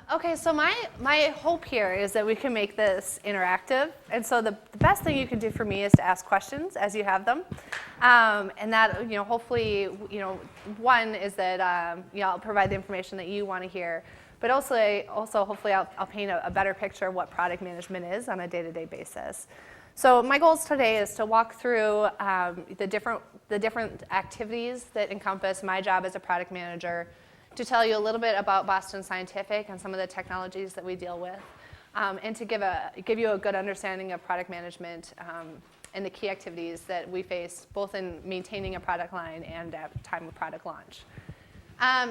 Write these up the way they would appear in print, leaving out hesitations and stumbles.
Okay, so my hope here is that we can make this interactive. And so the best thing you can do for me is to ask questions as you have them. And that, hopefully, one is that, I'll provide the information that you want to hear. But also hopefully, I'll paint a better picture of what product management is on a day-to-day basis. So my goals today is to walk through the different activities that encompass my job as a product manager, to tell you a little bit about Boston Scientific and some of the technologies that we deal with, and to give you a good understanding of product management and the key activities that we face, both in maintaining a product line and at time of product launch.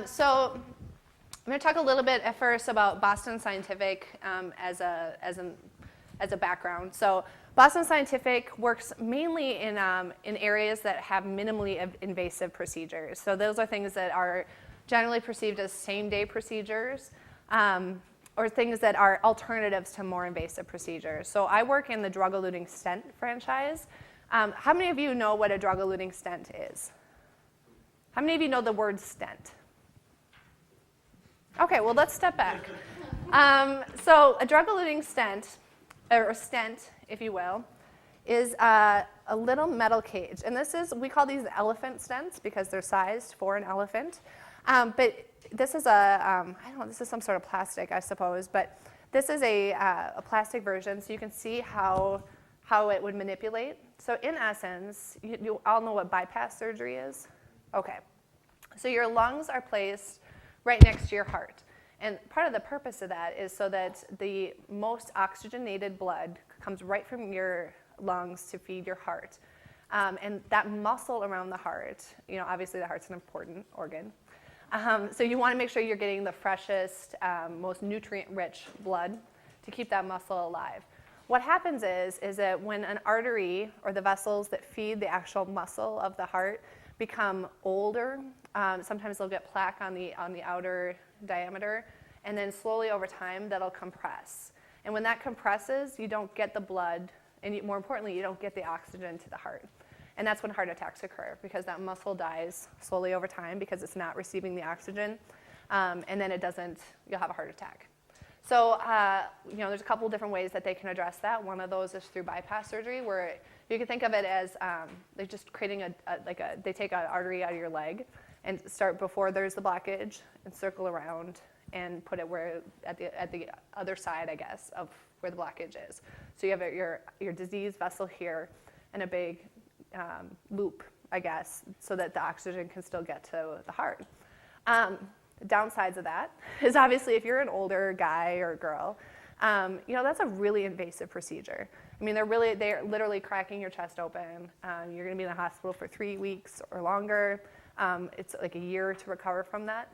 So I'm going to talk a little bit at first about Boston Scientific as a background. So Boston Scientific works mainly in areas that have minimally invasive procedures. So those are things that are generally perceived as same-day procedures, or things that are alternatives to more invasive procedures. So I work in the drug-eluting stent franchise. How many of you know what a drug-eluting stent is? How many of you know the word stent? Okay, well, let's step back. So a drug-eluting stent, or a stent, if you will, is a little metal cage. And we call these elephant stents because they're sized for an elephant. But this is this is some sort of plastic, I suppose, but this is a plastic version, so you can see how it would manipulate. So in essence, you all know what bypass surgery is? Okay. So your lungs are placed right next to your heart. And part of the purpose of that is so that the most oxygenated blood comes right from your lungs to feed your heart. And that muscle around the heart, obviously the heart's an important organ. So you want to make sure you're getting the freshest, most nutrient-rich blood to keep that muscle alive. What happens is that when an artery or the vessels that feed the actual muscle of the heart become older, sometimes they'll get plaque on the outer diameter, and then slowly over time that'll compress. And when that compresses, you don't get the blood, and more importantly, you don't get the oxygen to the heart. And that's when heart attacks occur, because that muscle dies slowly over time because it's not receiving the oxygen, and then you'll have a heart attack. So, there's a couple different ways that they can address that. One of those is through bypass surgery, where you can think of it as they're just creating they take an artery out of your leg and start before there's the blockage and circle around and put it at the other side, I guess, of where the blockage is. So you have your diseased vessel here and a big loop, I guess, so that the oxygen can still get to the heart. The downsides of that is obviously if you're an older guy or girl, that's a really invasive procedure. I mean, they're literally cracking your chest open. You're going to be in the hospital for 3 weeks or longer. It's like a year to recover from that.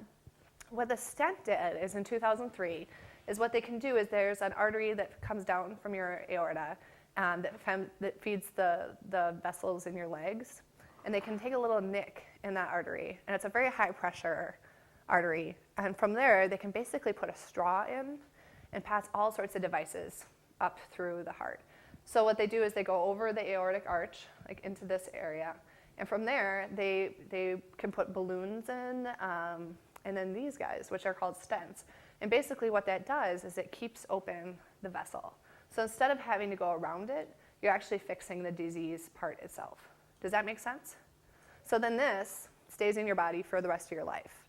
What the stent did is in 2003 is what they can do is there's an artery that comes down from your aorta that feeds the vessels in your legs, and they can take a little nick in that artery, and it's a very high pressure artery, and from there they can basically put a straw in and pass all sorts of devices up through the heart. So what they do is they go over the aortic arch, like into this area, and from there they can put balloons in, and then these guys, which are called stents, and basically what that does is it keeps open the vessel. So instead of having to go around it, you're actually fixing the disease part itself. Does that make sense? So then this stays in your body for the rest of your life.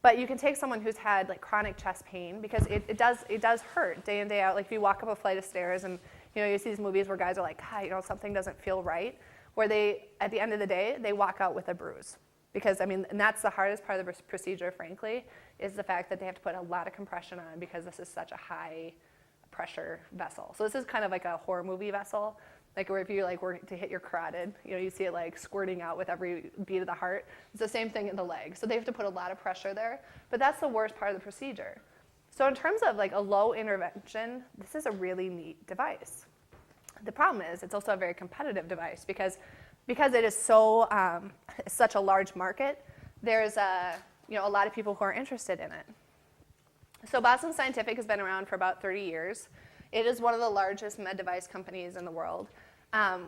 But you can take someone who's had chronic chest pain, because it does hurt day in, day out. Like if you walk up a flight of stairs and you see these movies where guys are like, something doesn't feel right, where they, at the end of the day, they walk out with a bruise. Because, and that's the hardest part of the procedure, frankly, is the fact that they have to put a lot of compression on because this is such a high pressure vessel. So this is kind of like a horror movie vessel, where if you were to hit your carotid, you see it squirting out with every beat of the heart. It's the same thing in the leg. So they have to put a lot of pressure there, but that's the worst part of the procedure. So in terms of a low intervention, this is a really neat device. The problem is it's also a very competitive device because it is such a large market. There's a lot of people who are interested in it. So Boston Scientific has been around for about 30 years. It is one of the largest med device companies in the world.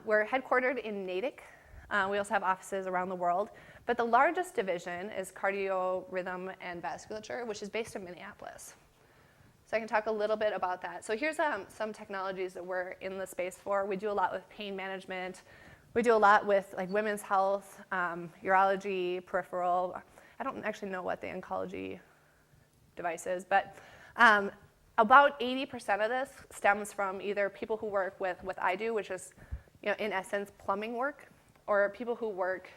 We're headquartered in Natick. We also have offices around the world. But the largest division is cardio, rhythm, and vasculature, which is based in Minneapolis. So I can talk a little bit about that. So here's some technologies that we're in the space for. We do a lot with pain management. We do a lot with like women's health, urology, peripheral. I don't actually know what the oncology device is, but about 80% of this stems from either people who work with what I do, which is, in essence, plumbing work, or people who work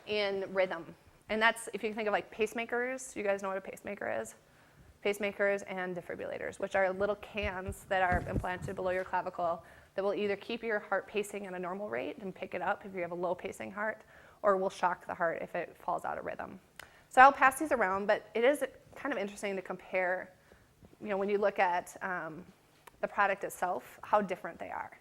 in rhythm. And that's, if you think of like pacemakers, you guys know what a pacemaker is? Pacemakers and defibrillators, which are little cans that are implanted below your clavicle that will either keep your heart pacing at a normal rate and pick it up if you have a low pacing heart, or will shock the heart if it falls out of rhythm. So I'll pass these around, but it is kind of interesting to compare, when you look at the product itself, how different they are.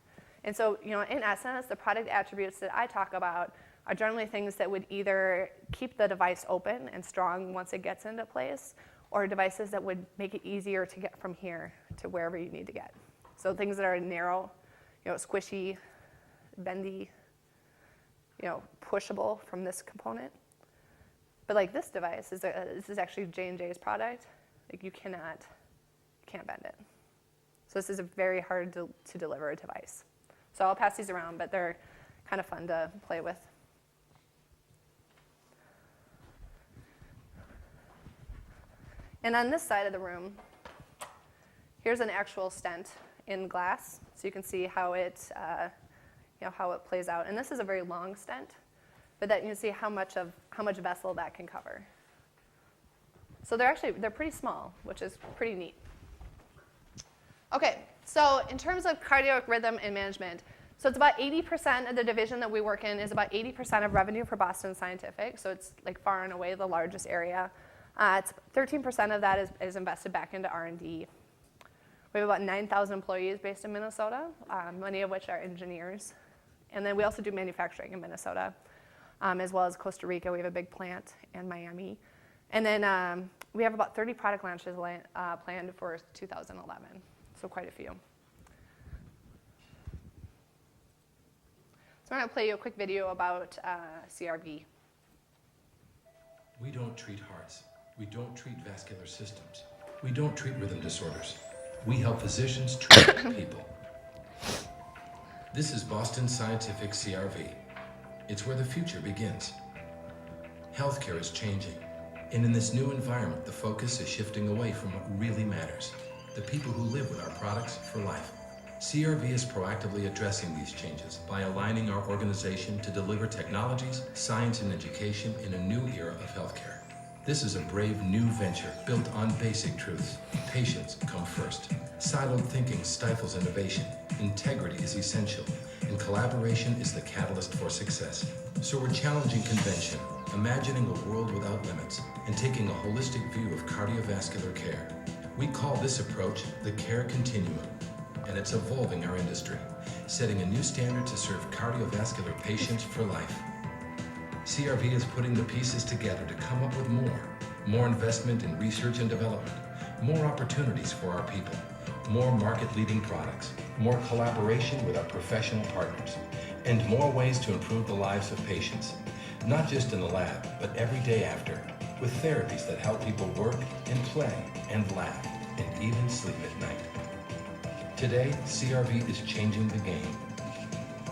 And so, in essence, the product attributes that I talk about are generally things that would either keep the device open and strong once it gets into place, or devices that would make it easier to get from here to wherever you need to get. So things that are narrow, squishy, bendy, pushable from this component. But like this device, this is actually J&J's product. Like you can't bend it. So this is a very hard to deliver a device. So I'll pass these around, but they're kind of fun to play with. And on this side of the room, here's an actual stent in glass, so you can see how it plays out. And this is a very long stent, but that you can see how much vessel that can cover. So they're pretty small, which is pretty neat. Okay, so in terms of cardiac rhythm and management, so it's about 80% of the division that we work in is about 80% of revenue for Boston Scientific. So it's like far and away the largest area. It's 13% of that is invested back into R&D. We have about 9,000 employees based in Minnesota, many of which are engineers. And then we also do manufacturing in Minnesota, as well as Costa Rica. We have a big plant in Miami. And then we have about 30 product launches planned for 2011, so quite a few. So I'm going to play you a quick video about CRV. We don't treat hearts. We don't treat vascular systems. We don't treat rhythm disorders. We help physicians treat people. This is Boston Scientific CRV. It's where the future begins. Healthcare is changing, and in this new environment, the focus is shifting away from what really matters, the people who live with our products for life. CRV is proactively addressing these changes by aligning our organization to deliver technologies, science, and education in a new era of healthcare. This is a brave new venture built on basic truths. Patients come first. Siloed thinking stifles innovation. Integrity is essential, and collaboration is the catalyst for success. So we're challenging convention, imagining a world without limits, and taking a holistic view of cardiovascular care. We call this approach the care continuum, and it's evolving our industry, setting a new standard to serve cardiovascular patients for life. CRV is putting the pieces together to come up with more investment in research and development, more opportunities for our people, more market-leading products, more collaboration with our professional partners, and more ways to improve the lives of patients, not just in the lab, but every day after, with therapies that help people work and play and laugh and even sleep at night. Today, CRV is changing the game.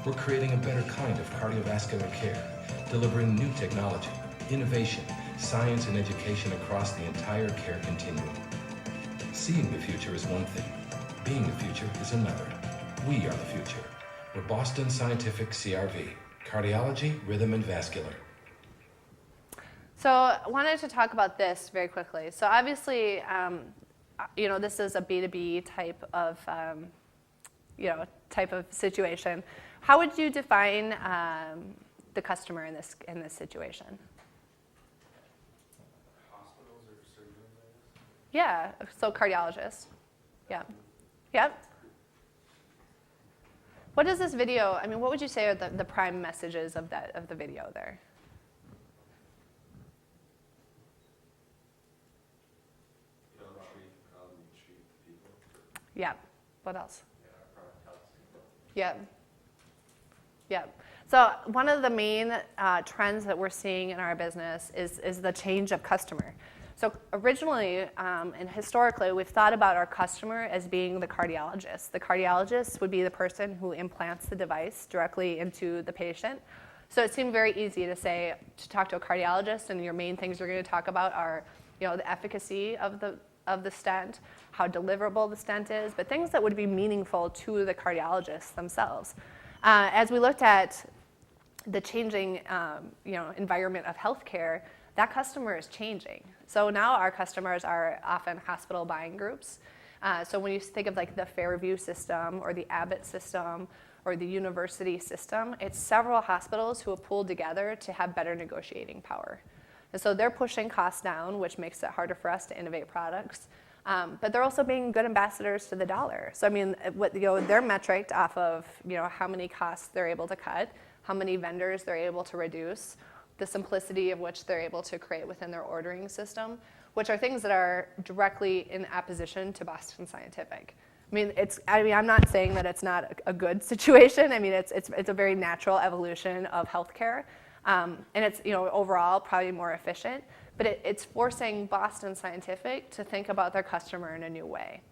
We're creating a better kind of cardiovascular care, delivering new technology, innovation, science, and education across the entire care continuum. Seeing the future is one thing. Being the future is another. We are the future. We're Boston Scientific CRV, cardiology, rhythm, and vascular. So I wanted to talk about this very quickly. So obviously, this is a B2B type of situation. How would you define the customer in this situation? Hospitals or surgeons, I guess? Yeah, so cardiologists. Yeah. Yep. What is this video? What would you say are the prime messages of the video there? Treat people. Yeah. What else? Yeah, our product helps people. Yeah. Yeah. So one of the main trends that we're seeing in our business is the change of customer. So originally and historically, we've thought about our customer as being the cardiologist. The cardiologist would be the person who implants the device directly into the patient. So it seemed very easy to talk to a cardiologist, and your main things you're going to talk about are, the efficacy of the stent, how deliverable the stent is, but things that would be meaningful to the cardiologists themselves. As we looked at the changing, environment of healthcare, that customer is changing. So now our customers are often hospital buying groups. So when you think of like the Fairview system or the Abbott system or the university system, it's several hospitals who have pulled together to have better negotiating power. And so they're pushing costs down, which makes it harder for us to innovate products. But they're also being good ambassadors to the dollar. So I mean, they're metriced off of how many costs they're able to cut, how many vendors they're able to reduce, the simplicity of which they're able to create within their ordering system, which are things that are directly in opposition to Boston Scientific. I'm not saying that it's not a good situation. I mean, it's a very natural evolution of healthcare, and it's overall probably more efficient. But it's forcing Boston Scientific to think about their customer in a new way.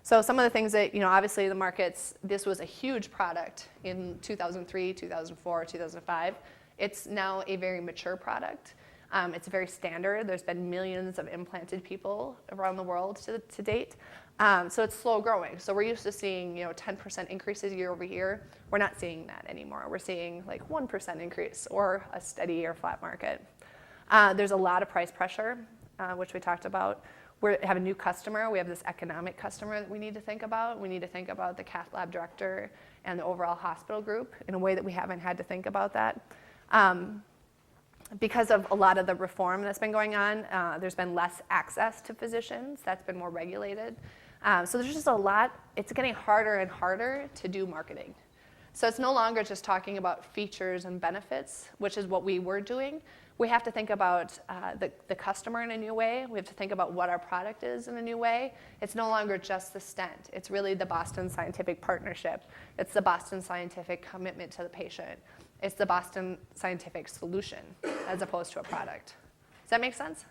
So some of the things that obviously the markets. This was a huge product in 2003, 2004, 2005. It's now a very mature product. It's very standard. There's been millions of implanted people around the world to date. So it's slow growing. So we're used to seeing 10% increases year over year. We're not seeing that anymore. We're seeing like 1% increase or a steady or flat market. There's a lot of price pressure, which we talked about. We have a new customer. We have this economic customer that we need to think about. We need to think about the cath lab director and the overall hospital group in a way that we haven't had to think about that. Because of a lot of the reform that's been going on, there's been less access to physicians. That's been more regulated. So there's just a lot. It's getting harder and harder to do marketing. So it's no longer just talking about features and benefits, which is what we were doing. We have to think about the customer in a new way. We have to think about what our product is in a new way. It's no longer just the stent. It's really the Boston Scientific partnership. It's the Boston Scientific commitment to the patient. It's the Boston Scientific solution as opposed to a product. Does that make sense?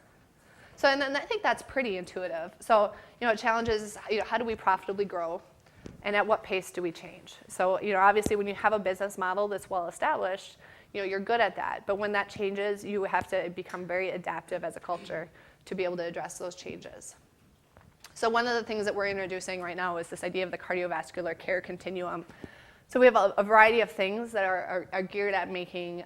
So, and then I think that's pretty intuitive. So, challenges, how do we profitably grow? And at what pace do we change? So, obviously when you have a business model that's well established, you're good at that. But when that changes, you have to become very adaptive as a culture to be able to address those changes. So one of the things that we're introducing right now is this idea of the cardiovascular care continuum. So we have a variety of things that are geared at making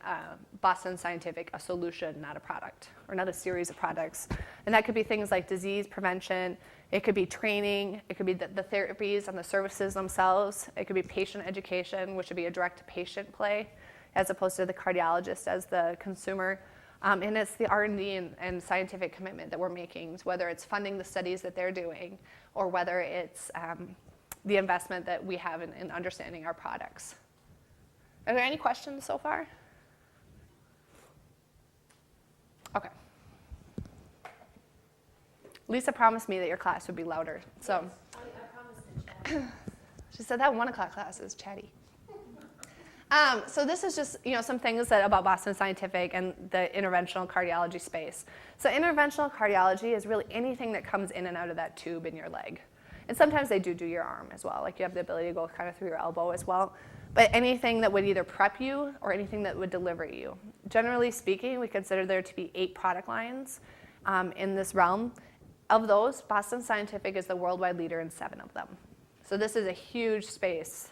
Boston Scientific a solution, not a product, or not a series of products. And that could be things like disease prevention. It could be training. It could be the therapies and the services themselves. It could be patient education, which would be a direct-to-patient play, as opposed to the cardiologist as the consumer. And it's the R&D and scientific commitment that we're making, whether it's funding the studies that they're doing or whether it's the investment that we have in understanding our products. Are there any questions so far? Okay. Lisa promised me that your class would be louder, so. I promised to chat. She said that 1 o'clock class is chatty. So this is just some things about Boston Scientific and the interventional cardiology space. So interventional cardiology is really anything that comes in and out of that tube in your leg. And sometimes they do your arm as well, like you have the ability to go kind of through your elbow as well. But anything that would either prep you or anything that would deliver you. Generally speaking, we consider there to be 8 product lines in this realm. Of those, Boston Scientific is the worldwide leader in 7 of them. So this is a huge space.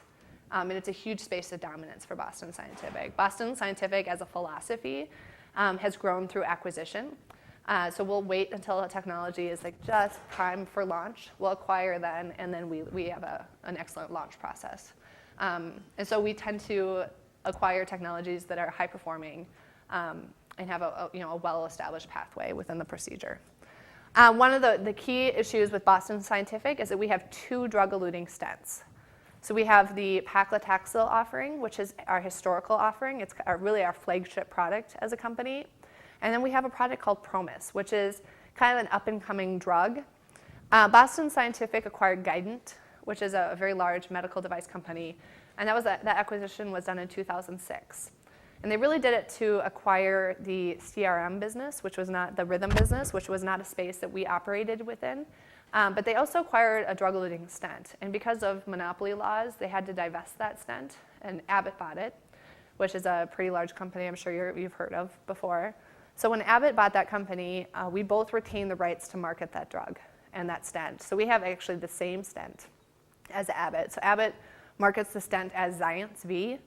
And it's a huge space of dominance for Boston Scientific. Boston Scientific, as a philosophy, has grown through acquisition. So we'll wait until the technology is just prime for launch. We'll acquire then, and then we have an excellent launch process. And so we tend to acquire technologies that are high performing and have a well-established pathway within the procedure. One of the key issues with Boston Scientific is that we have 2 drug-eluting stents. So we have the paclitaxel offering, which is our historical offering. It's really our flagship product as a company. And then we have a product called Promis, which is kind of an up-and-coming drug. Boston Scientific acquired Guidant, which is a very large medical device company. And that acquisition was done in 2006. And they really did it to acquire the CRM business, which was not the rhythm business, which was not a space that we operated within. But they also acquired a drug-eluting stent. And because of monopoly laws, they had to divest that stent, and Abbott bought it, which is a pretty large company I'm sure you've heard of before. So when Abbott bought that company, we both retained the rights to market that drug and that stent. So we have actually the same stent as Abbott. So Abbott markets the stent as Xience V.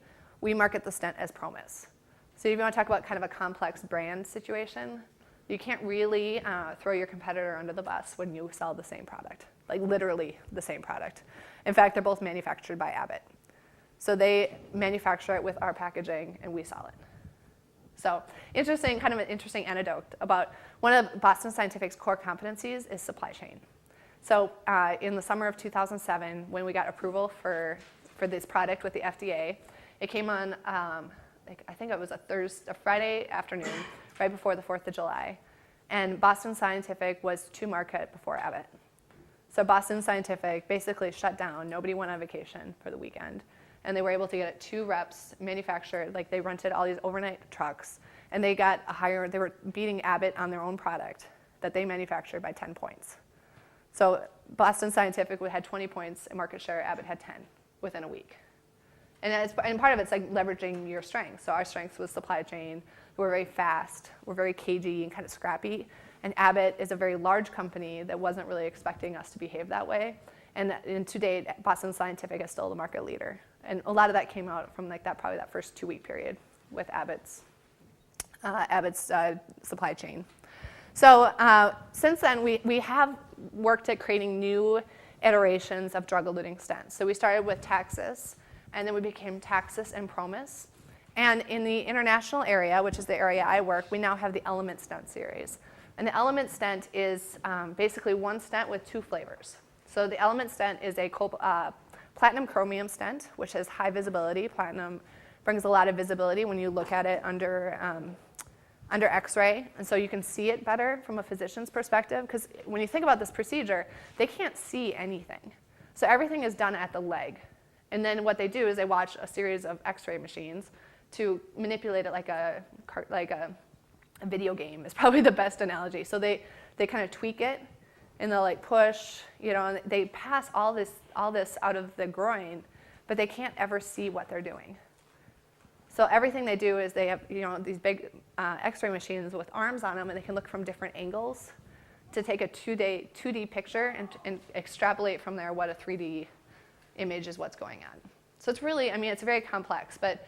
We market the stent as Promis. So if you want to talk about kind of a complex brand situation, you can't really throw your competitor under the bus when you sell the same product, like literally the same product. In fact, they're both manufactured by Abbott. So they manufacture it with our packaging and we sell it. So interesting, kind of an interesting anecdote about one of Boston Scientific's core competencies is supply chain. So in the summer of 2007, when we got approval for this product with the FDA, it came on, I think it was a Friday afternoon, right before the 4th of July. And Boston Scientific was to market before Abbott. So Boston Scientific basically shut down. Nobody went on vacation for the weekend. And they were able to get it 2 reps manufactured, like they rented all these overnight trucks, and they were beating Abbott on their own product that they manufactured by 10 points. So Boston Scientific had 20 points in market share, Abbott had 10 within a week. And part of it's like leveraging your strengths. So our strengths was supply chain. We're very fast, we're very cagey and kind of scrappy. And Abbott is a very large company that wasn't really expecting us to behave that way. And to date, Boston Scientific is still the market leader. And a lot of that came out from probably that first 2-week period with Abbott's supply chain. So since then, we have worked at creating new iterations of drug-eluting stents. So we started with Taxus, and then we became Taxus and Promis. And in the international area, which is the area I work, we now have the Element Stent series. And the Element Stent is basically one stent with 2 flavors. So the Element Stent is a platinum chromium stent, which has high visibility. Platinum brings a lot of visibility when you look at it under X-ray, and so you can see it better from a physician's perspective, because when you think about this procedure, they can't see anything. So everything is done at the leg. And then what they do is they watch a series of X-ray machines to manipulate it like a video game is probably the best analogy. So they kind of tweak it, and they'll push, and they pass all this out of the groin, but they can't ever see what they're doing. So everything they do is they have these big X-ray machines with arms on them, and they can look from different angles to take a 2D picture and extrapolate from there what a 3D image is what's going on. So it's really, it's very complex, but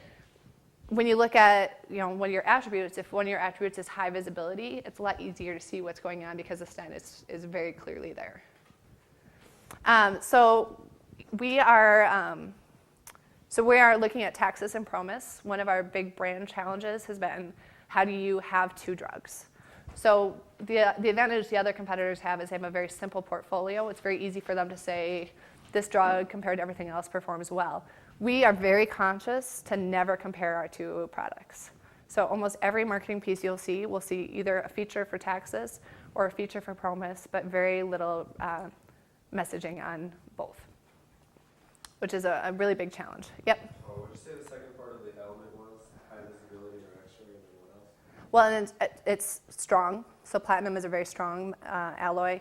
when you look at one of your attributes, if one of your attributes is high visibility, it's a lot easier to see what's going on because the stent is very clearly there. So we are looking at Taxus and Promis. One of our big brand challenges has been, how do you have 2 drugs? So the advantage the other competitors have is they have a very simple portfolio. It's very easy for them to say, this drug compared to everything else performs well. We are very conscious to never compare our 2 products. So almost every marketing piece we'll see either a feature for Taxus or a feature for Promis, but very little messaging on both, which is a really big challenge. Yep? Would you say the second part of the element was high visibility or X-ray and then what else? Well, and it's strong. So platinum is a very strong alloy.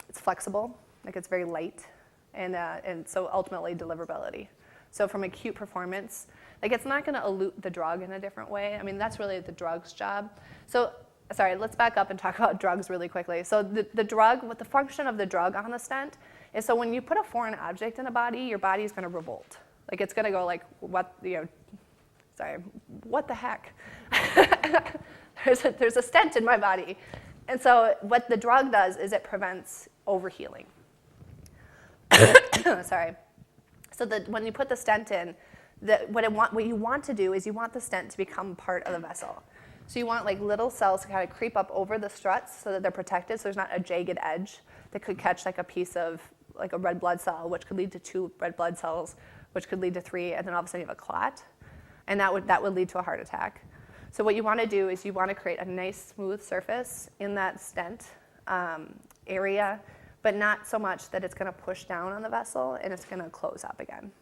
It's flexible, it's very light, and so ultimately deliverability. So from acute performance, it's not going to elute the drug in a different way. That's really the drug's job. So, sorry, let's back up and talk about drugs really quickly. So the drug, what the function of the drug on the stent is, so when you put a foreign object in a body, your body is going to revolt. It's going to go what the heck? There's a stent in my body. And so what the drug does is it prevents overhealing. Sorry. So when you put the stent in, what you want to do is you want the stent to become part of the vessel. So you want little cells to kind of creep up over the struts so that they're protected, so there's not a jagged edge that could catch a piece of a red blood cell, which could lead to 2 red blood cells, which could lead to 3, and then all of a sudden you have a clot, and that would lead to a heart attack. So what you want to do is you want to create a nice smooth surface in that stent area, but not so much that it's going to push down on the vessel and it's going to close up again.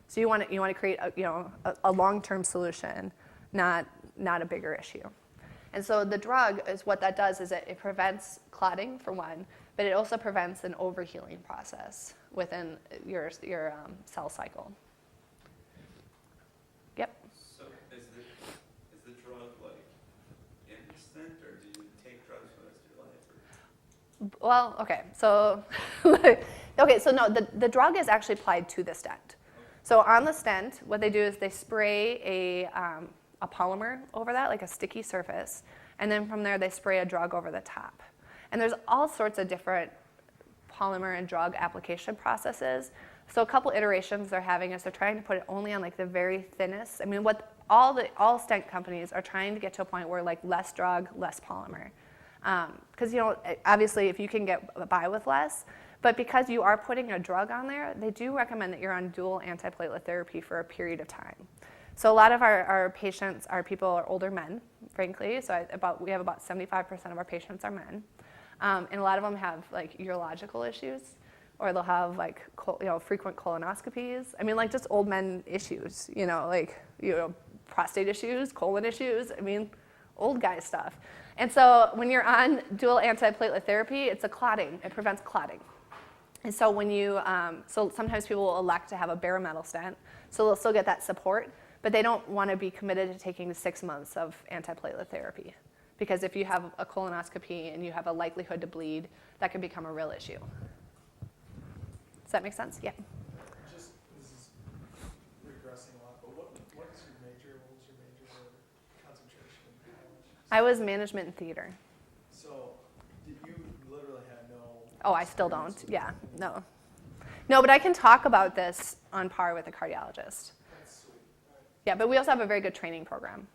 So you want to create a long-term solution not a bigger issue. And so the drug is what that does is it prevents clotting for one, but it also prevents an overhealing process within your cell cycle. Yep. So is the drug like instant, or do you take drugs for the rest of your life? Or? Well, okay, so so no, the drug is actually applied to the stent. So on the stent, what they do is they spray a polymer over that, like a sticky surface, and then from there they spray a drug over the top. And there's all sorts of different polymer and drug application processes. So a couple iterations they're having is they're trying to put it only on like the very thinnest. I mean, what all stent companies are trying to get to a point where like less drug, less polymer. Because obviously if you can get by with less, but because you are putting a drug on there, they do recommend that you're on dual antiplatelet therapy for a period of time. So a lot of our patients are older men, frankly. So we have about 75% of our patients are men, and a lot of them have like urological issues, or they'll have like frequent colonoscopies. I mean, like just old men issues, prostate issues, colon issues. I mean, old guy stuff. And so when you're on dual antiplatelet therapy, it's a clotting. It prevents clotting. And so when so sometimes people will elect to have a bare metal stent, so they'll still get that support, but they don't want to be committed to taking 6 months of antiplatelet therapy. Because if you have a colonoscopy and you have a likelihood to bleed, that can become a real issue. Does that make sense? Yeah. This is regressing a lot, but what is your major? What was your major concentration in college? I was management and theater. So you literally had no... Oh, I still don't. Yeah, no. No, but I can talk about this on par with a cardiologist. That's sweet. Right. Yeah, but we also have a very good training program.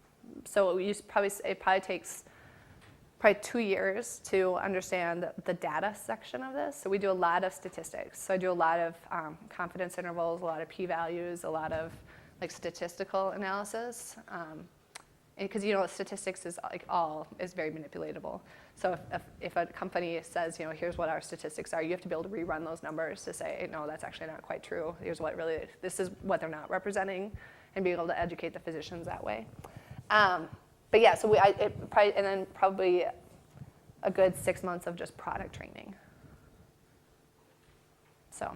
So it probably takes 2 years to understand the data section of this. So we do a lot of statistics. So I do a lot of confidence intervals, a lot of p-values, a lot of like statistical analysis. Because statistics is very manipulatable. So if a company says, here's what our statistics are, you have to be able to rerun those numbers to say, no, that's actually not quite true. This is what they're not representing, and being able to educate the physicians that way. But yeah, so probably a good 6 months of just product training. So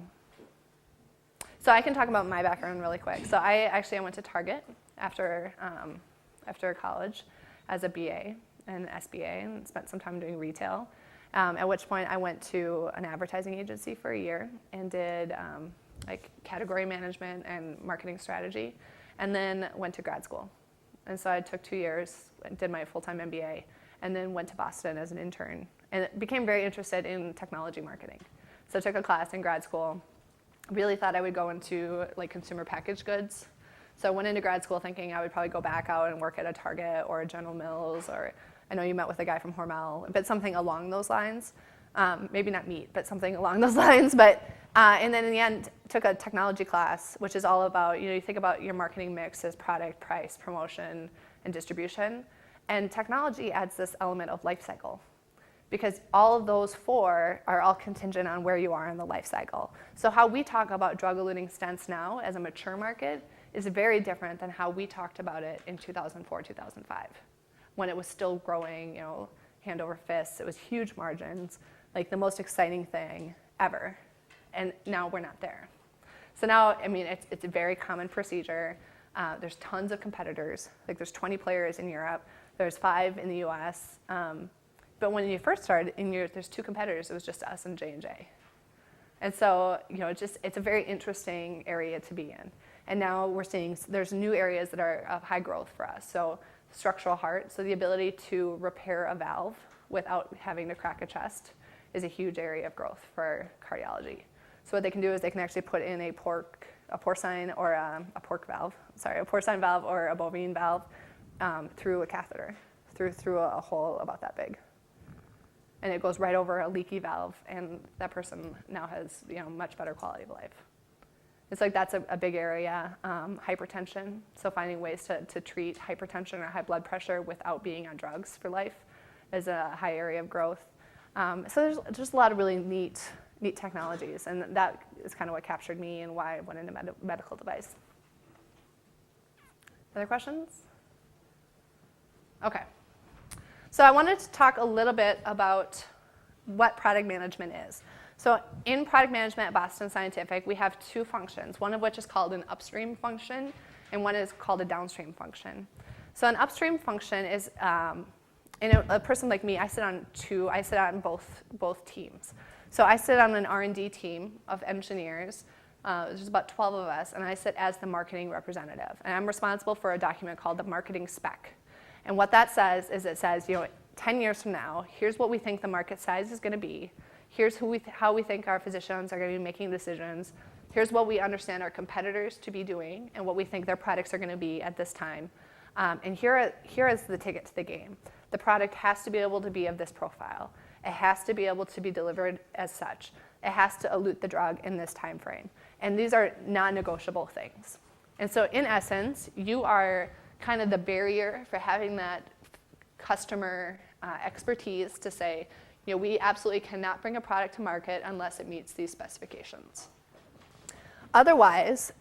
I can talk about my background really quick. So I went to Target after college as a BA and SBA, and spent some time doing retail. At which point I went to an advertising agency for a year and did like category management and marketing strategy, and then went to grad school. And so I took 2 years, did my full-time MBA, and then went to Boston as an intern, and became very interested in technology marketing. So I took a class in grad school, really thought I would go into like consumer packaged goods. So I went into grad school thinking I would probably go back out and work at a Target or a General Mills, or I know you met with a guy from Hormel, but something along those lines. Maybe not meat, but something along those lines. But and then in the end, took a technology class, which is all about, you think about your marketing mix as product, price, promotion, and distribution. And technology adds this element of life cycle, because all of those 4 are all contingent on where you are in the life cycle. So how we talk about drug-eluting stents now as a mature market is very different than how we talked about it in 2004, 2005, when it was still growing, hand over fist. It was huge margins, like the most exciting thing ever. And now we're not there. So now, it's a very common procedure. There's tons of competitors. Like there's 20 players in Europe. There's 5 in the US. But when you first started, there's 2 competitors. It was just us and J&J. And so, it's a very interesting area to be in. And now we're seeing there's new areas that are of high growth for us. So structural heart, so the ability to repair a valve without having to crack a chest is a huge area of growth for cardiology. So what they can do is they can actually put in a porcine or a porcine valve or a bovine valve through a catheter, through a hole about that big. And it goes right over a leaky valve, and that person now has much better quality of life. It's like that's a big area. Hypertension, so finding ways to treat hypertension or high blood pressure without being on drugs for life is a high area of growth. So there's just a lot of really neat technologies, and that is kind of what captured me and why I went into medical device. Other questions? Okay. So I wanted to talk a little bit about what product management is. So in product management at Boston Scientific, we have two functions, one of which is called an upstream function, and one is called a downstream function. So an upstream function is, a person like me, I sit on both teams. So I sit on an R&D team of engineers. There's about 12 of us, and I sit as the marketing representative. And I'm responsible for a document called the marketing spec. And what that says is it says, 10 years from now, here's what we think the market size is going to be. Here's how we think our physicians are going to be making decisions. Here's what we understand our competitors to be doing and what we think their products are going to be at this time. And here is the ticket to the game. The product has to be able to be of this profile. It has to be able to be delivered as such. It has to elute the drug in this time frame. And these are non-negotiable things. And so in essence, you are kind of the barrier for having that customer expertise to say, we absolutely cannot bring a product to market unless it meets these specifications. Otherwise,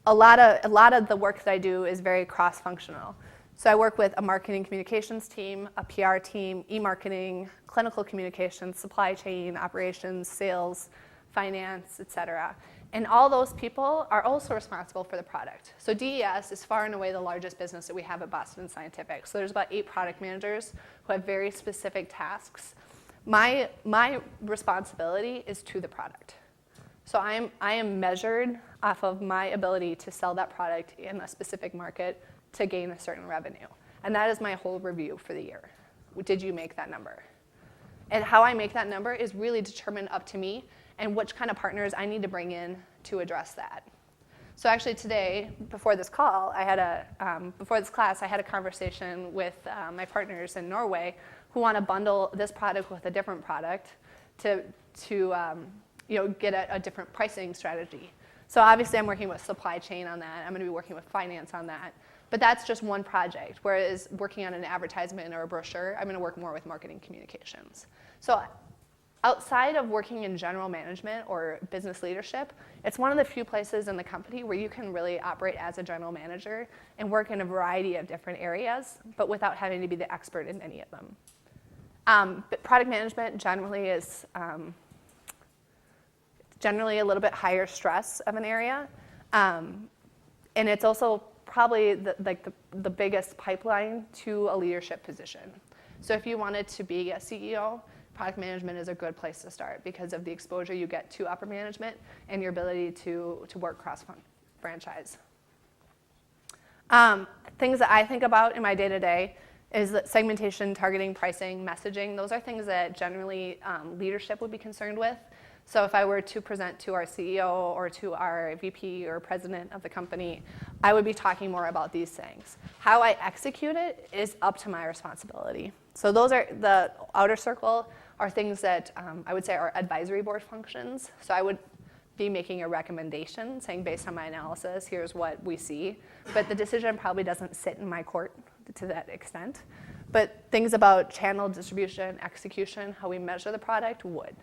a lot of the work that I do is very cross-functional. So I work with a marketing communications team, a PR team, e-marketing, clinical communications, supply chain, operations, sales, finance, et cetera. And all those people are also responsible for the product. So DES is far and away the largest business that we have at Boston Scientific. So there's about 8 product managers who have very specific tasks. My responsibility is to the product. So I am measured off of my ability to sell that product in a specific market to gain a certain revenue. And that is my whole review for the year. Did you make that number? And how I make that number is really determined up to me and which kind of partners I need to bring in to address that. So actually today, before this call, before this class, I had a conversation with my partners in Norway who want to bundle this product with a different product to get a different pricing strategy. So obviously I'm working with supply chain on that. I'm going to be working with finance on that. But that's just one project, whereas working on an advertisement or a brochure, I'm going to work more with marketing communications. So outside of working in general management or business leadership, it's one of the few places in the company where you can really operate as a general manager and work in a variety of different areas, but without having to be the expert in any of them. But product management generally is generally a little bit higher stress of an area. And it's also probably the biggest pipeline to a leadership position. So if you wanted to be a CEO, product management is a good place to start because of the exposure you get to upper management and your ability to work cross-franchise. Things that I think about in my day-to-day is that segmentation, targeting, pricing, messaging. Those are things that generally leadership would be concerned with. So if I were to present to our CEO or to our VP or president of the company, I would be talking more about these things. How I execute it is up to my responsibility. So those are the outer circle are things that I would say are advisory board functions. So I would be making a recommendation saying based on my analysis, here's what we see. But the decision probably doesn't sit in my court to that extent. But things about channel distribution, execution, how we measure the product would.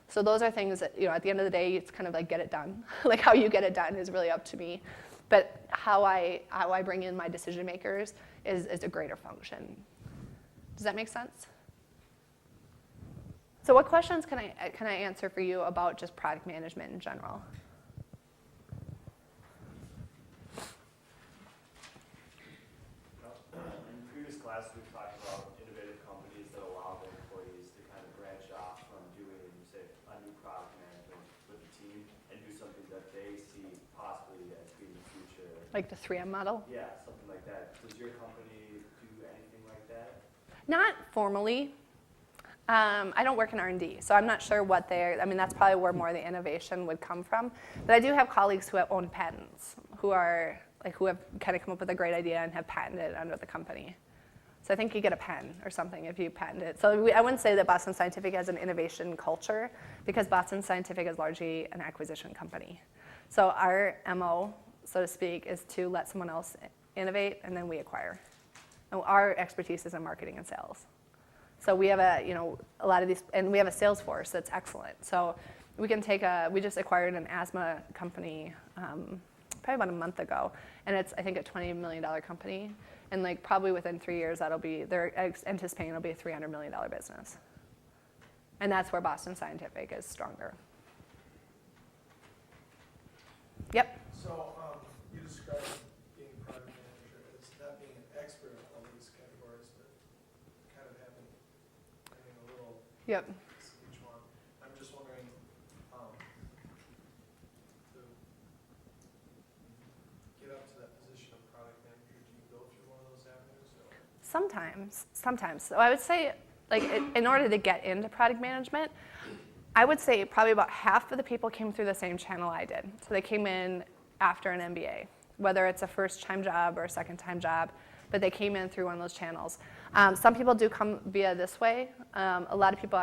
So those are things that, at the end of the day, it's kind of like get it done. Like how you get it done is really up to me. But how I bring in my decision makers is a greater function. Does that make sense? So what questions can I answer for you about just product management in general? In previous classes, we've talked about innovative companies that allow their employees to kind of branch off from doing, say, a new product management with the team and do something that they see possibly as being the future. Like the 3M model? Yeah, something like that. Does your company do anything like that? Not formally. I don't work in R&D, so I'm not sure what that's probably where more of the innovation would come from. But I do have colleagues who have owned patents, who have kind of come up with a great idea and have patented it under the company. So I think you get a pen or something if you patent it. So I wouldn't say that Boston Scientific has an innovation culture because Boston Scientific is largely an acquisition company. So our MO, so to speak, is to let someone else innovate and then we acquire. And our expertise is in marketing and sales. So we have a lot of these, and we have a sales force that's excellent. So we can we just acquired an asthma company probably about a month ago, and it's I think a $20 million company, and like probably within 3 years they're anticipating it'll be a $300 million business, and that's where Boston Scientific is stronger. Yep. So you described being a product manager as not being an expert in all these categories, but kind of having a little Yep. piece of each one. I'm just wondering, to get up to that position of product manager, do you go through one of those avenues? Or? Sometimes. So I would say, like, in order to get into product management, I would say probably about half of the people came through the same channel I did. So they came in after an MBA, whether it's a first-time job or a second-time job, but they came in through one of those channels. Some people do come via this way. A lot of people,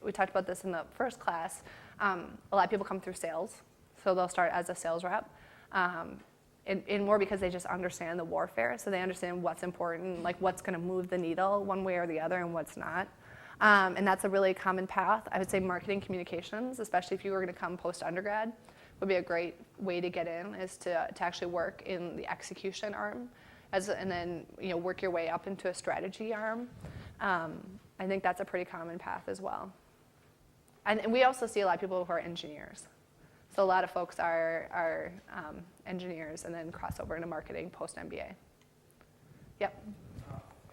we talked about this in the first class, a lot of people come through sales. So they'll start as a sales rep. In more because they just understand the warfare, so they understand what's important, like what's going to move the needle one way or the other and what's not. And that's a really common path. I would say marketing communications, especially if you were going to come post-undergrad, would be a great way to get in, is to actually work in the execution arm, and then work your way up into a strategy arm. I think that's a pretty common path as well. And we also see a lot of people who are engineers. So a lot of folks are engineers and then cross over into marketing post-MBA. Yep.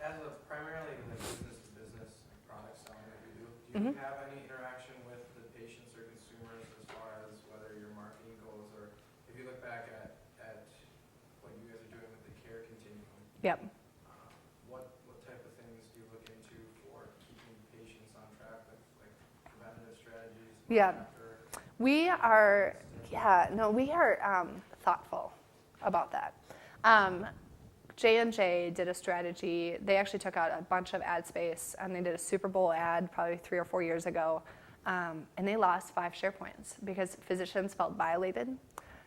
As of primarily in the business-to-business product selling that you do you have any interaction with the patients or consumers as far as whether your marketing goes, or if you look back at what you guys are doing with the care continuum? Yep. What type of things do you look into for keeping patients on track with like preventative strategies? Yeah. After We are thoughtful about that. J&J did a strategy. They actually took out a bunch of ad space, and they did a Super Bowl ad probably 3 or 4 years ago, and they lost 5 share points because physicians felt violated,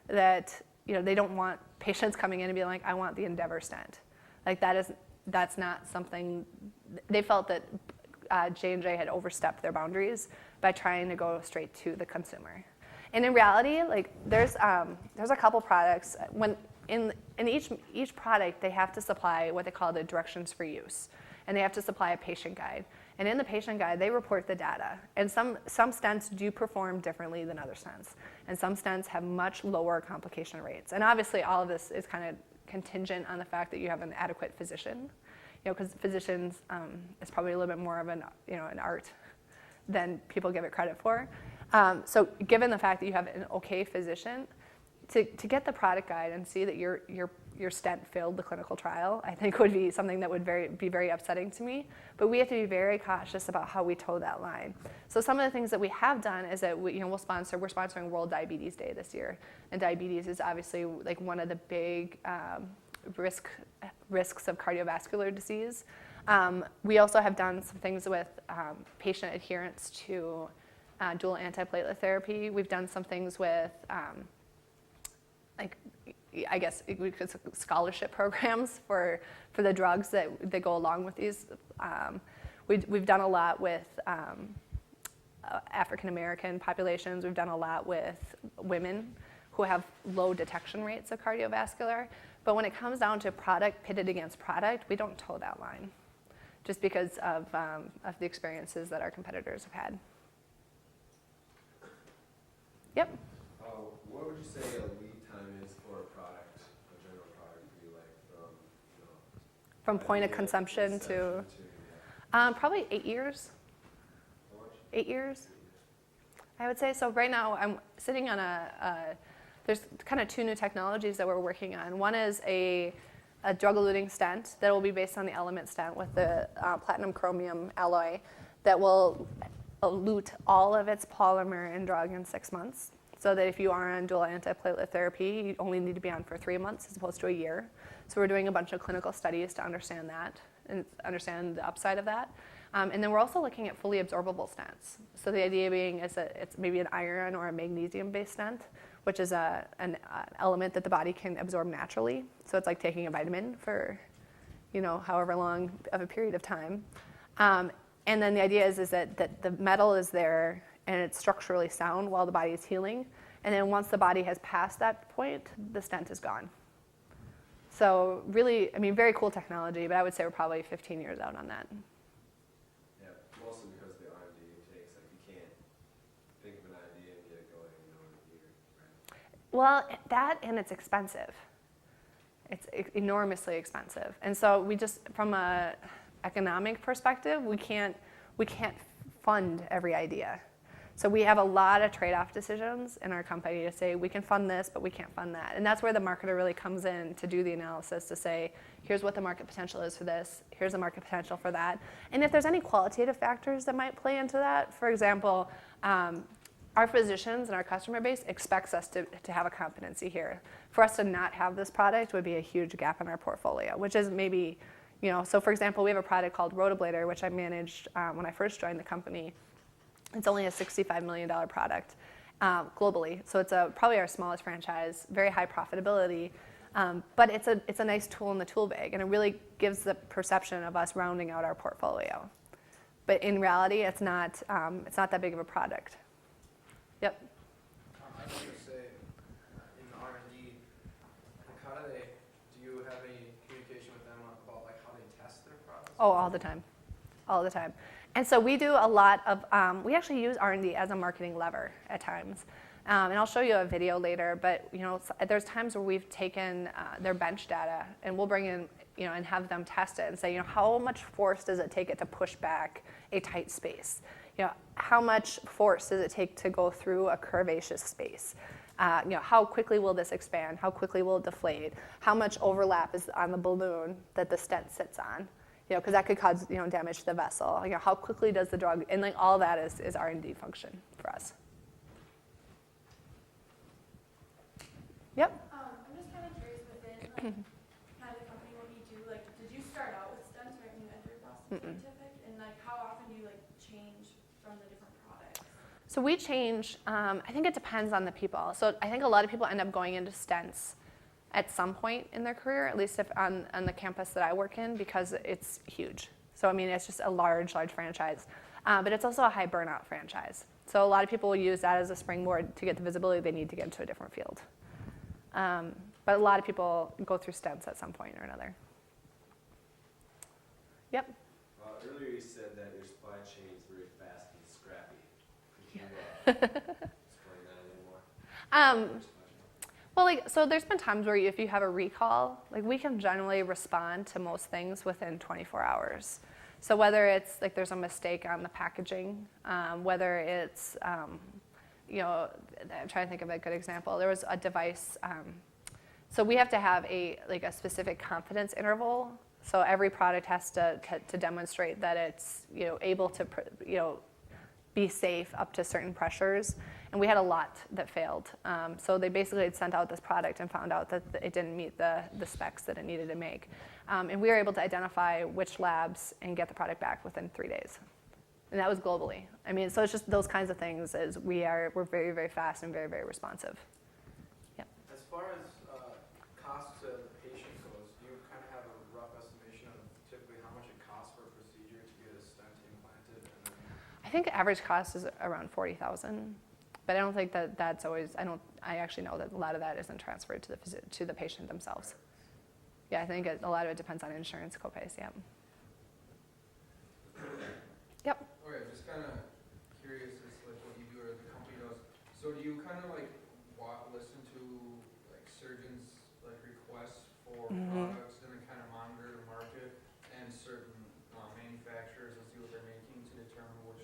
that they don't want patients coming in and being like, I want the Endeavor stent. Like that's not something. They felt that J&J had overstepped their boundaries by trying to go straight to the consumer. And in reality, like there's a couple products. When in each product, they have to supply what they call the directions for use, and they have to supply a patient guide. And in the patient guide, they report the data. And some stents do perform differently than other stents, and some stents have much lower complication rates. And obviously, all of this is kind of contingent on the fact that you have an adequate physician, because physicians is probably a little bit more of an art than people give it credit for. So given the fact that you have an okay physician, to get the product guide and see that your stent failed the clinical trial, I think would be something that would be very upsetting to me. But we have to be very cautious about how we toe that line. So some of the things that we have done is that we're sponsoring World Diabetes Day this year, and diabetes is obviously like one of the big risks of cardiovascular disease. We also have done some things with patient adherence to dual antiplatelet therapy. We've done some things with I guess we could scholarship programs for the drugs that go along with these. We've done a lot with African American populations. We've done a lot with women who have low detection rates of cardiovascular. But when it comes down to product pitted against product, we don't toe that line, just because of the experiences that our competitors have had. Yep. What would you say a lead time is for a product, a general product for you, like from point of consumption to probably 8 years. How much? 8 years, I would say. So right now I'm sitting on there's kind of 2 new technologies that we're working on. One is a drug-eluting stent that will be based on the Element stent with the platinum chromium alloy that will elute all of its polymer and drug in 6 months. So that if you are on dual antiplatelet therapy, you only need to be on for 3 months as opposed to a year. So we're doing a bunch of clinical studies to understand that and understand the upside of that. And then we're also looking at fully absorbable stents. So the idea being is that it's maybe an iron or a magnesium-based stent, which is an element that the body can absorb naturally. So it's like taking a vitamin for, however long of a period of time. And then the idea is that the metal is there and it's structurally sound while the body is healing. And then once the body has passed that point, the stent is gone. So really, I mean, very cool technology, but I would say we're probably 15 years out on that. Yeah, mostly because of the R&D it takes. Like you can't think of an idea and get it going in a year, right? Well, that and it's expensive. It's enormously expensive. And so we just, from a economic perspective, we can't fund every idea. So we have a lot of trade-off decisions in our company to say we can fund this, but we can't fund that. And that's where the marketer really comes in to do the analysis to say, here's what the market potential is for this, here's the market potential for that. And if there's any qualitative factors that might play into that, for example, our physicians and our customer base expects us to have a competency here. For us to not have this product would be a huge gap in our portfolio, which is maybe, so for example, we have a product called Rotablator, which I managed when I first joined the company. It's only a $65 million product globally, so it's probably our smallest franchise, very high profitability, but it's a nice tool in the tool bag, and it really gives the perception of us rounding out our portfolio. But in reality, it's not that big of a product. Yep. I was going to say, in the R&D, do you have any communication with them about like how they test their products? Oh, all the time. And so we do a lot of, we actually use R&D as a marketing lever at times. And I'll show you a video later, but there's times where we've taken their bench data and we'll bring in, and have them test it and say, how much force does it take it to push back a tight space? How much force does it take to go through a curvaceous space? How quickly will this expand? How quickly will it deflate? How much overlap is on the balloon that the stent sits on? Because that could cause damage to the vessel. How quickly does the drug, and all that is R&D function for us. Yep. I'm just kind of curious within kind of the company what you do. Like, did you start out with stents right when you entered Boston Scientific? And how often do you change from the different products? So we change. I think it depends on the people. So I think a lot of people end up going into stents at some point in their career, at least if on the campus that I work in, because it's huge. So I mean, it's just a large franchise, but it's also a high burnout franchise. So a lot of people will use that as a springboard to get the visibility they need to get into a different field. But a lot of people go through stents at some point or another. Yep. Earlier you said that your supply chain is very fast and scrappy. Could you explain that a little more? Well, so there's been times where if you have a recall, we can generally respond to most things within 24 hours. So whether it's there's a mistake on the packaging, whether it's, I'm trying to think of a good example. There was a device, so we have to have a specific confidence interval. So every product has to demonstrate that it's able to be safe up to certain pressures. And we had a lot that failed. So they basically had sent out this product and found out that it didn't meet the specs that it needed to make. And we were able to identify which labs and get the product back within 3 days. And that was globally. I mean, so it's just those kinds of things as we're very, very fast and very, very responsive. Yep. As far as cost to the patient goes, do you kind of have a rough estimation of typically how much it costs for a procedure to get a stent implanted? I think average cost is around $40,000. But I don't think that's always. I actually know that a lot of that isn't transferred to the patient themselves. Yeah, I think a lot of it depends on insurance copays. Yeah. Yep. Okay, just kind of curious as what you do or the company does. So do you kind of listen to surgeons requests for products and then kind of monitor the market and certain manufacturers and see what they're making to determine which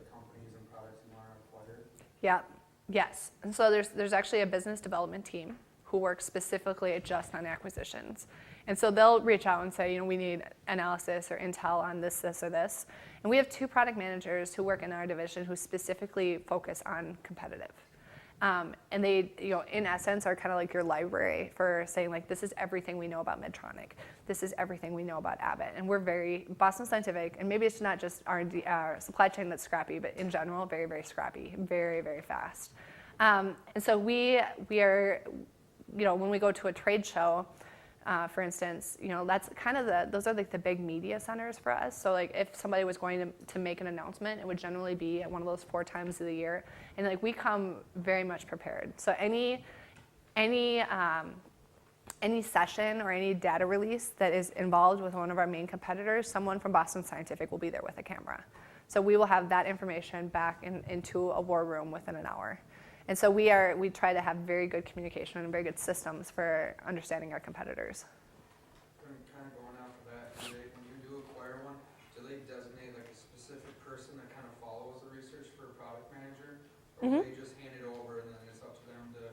companies and products you want to acquire? Yeah. Yes. And so there's actually a business development team who works specifically just on acquisitions. And so they'll reach out and say, we need analysis or intel on this, or this. And we have 2 product managers who work in our division who specifically focus on competitive. And they, in essence, are kind of like your library for saying, this is everything we know about Medtronic. This is everything we know about Abbott. And we're very Boston Scientific, and maybe it's not just R&D, supply chain that's scrappy, but in general, very, very scrappy, very, very fast. And so we are, when we go to a trade show, For instance, that's kind of those are like the big media centers for us. So like if somebody was going to make an announcement, it would generally be at one of those 4 times of the year. And like we come very much prepared. So any session or any data release that is involved with one of our main competitors, someone from Boston Scientific will be there with a camera. So we will have that information back into a war room within an hour. And so we try to have very good communication and very good systems for understanding our competitors. Kind of going off of that, when you do acquire one, do they designate like a specific person that kind of follows the research for a product manager? Or do they just hand it over and then it's up to them to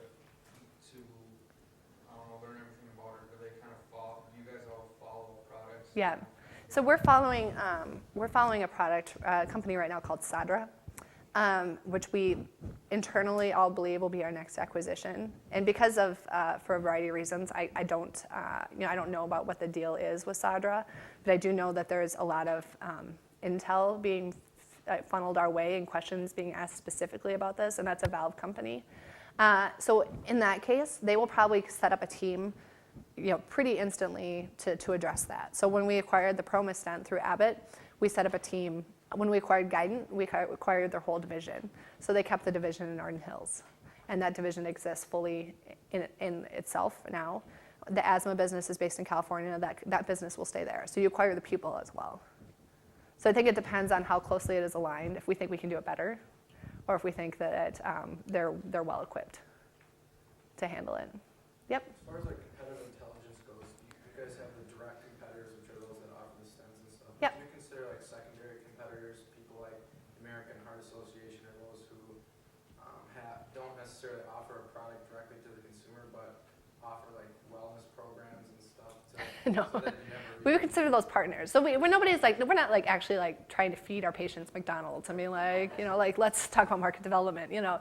I don't know, learn everything about it? Do they kind of follow, do you guys all follow products? Yeah. So we're following a product company right now called Sadra, which we internally all believe will be our next acquisition. And because of, for a variety of reasons, I don't know about what the deal is with Sadra, but I do know that there's a lot of intel being funneled our way and questions being asked specifically about this, and that's a valve company. So in that case, they will probably set up a team pretty instantly to address that. So when we acquired the Promus stent through Abbott, we set up a team. When we acquired Guidant, we acquired their whole division. So they kept the division in Arden Hills. And that division exists fully in itself now. The asthma business is based in California. That business will stay there. So you acquire the people as well. So I think it depends on how closely it is aligned, if we think we can do it better, or if we think that they're well equipped to handle it. Yep. As far as like competitive intelligence goes, you guys have the direct competitors, which are those that offer the stents and stuff. Yep. Do you consider like secondary competitors, people like American Heart Association or those who don't necessarily offer a product directly to the consumer, but offer like wellness programs and stuff No. so that you never We would consider those partners. So we're not like actually like trying to feed our patients McDonald's. I mean, like let's talk about market development. No,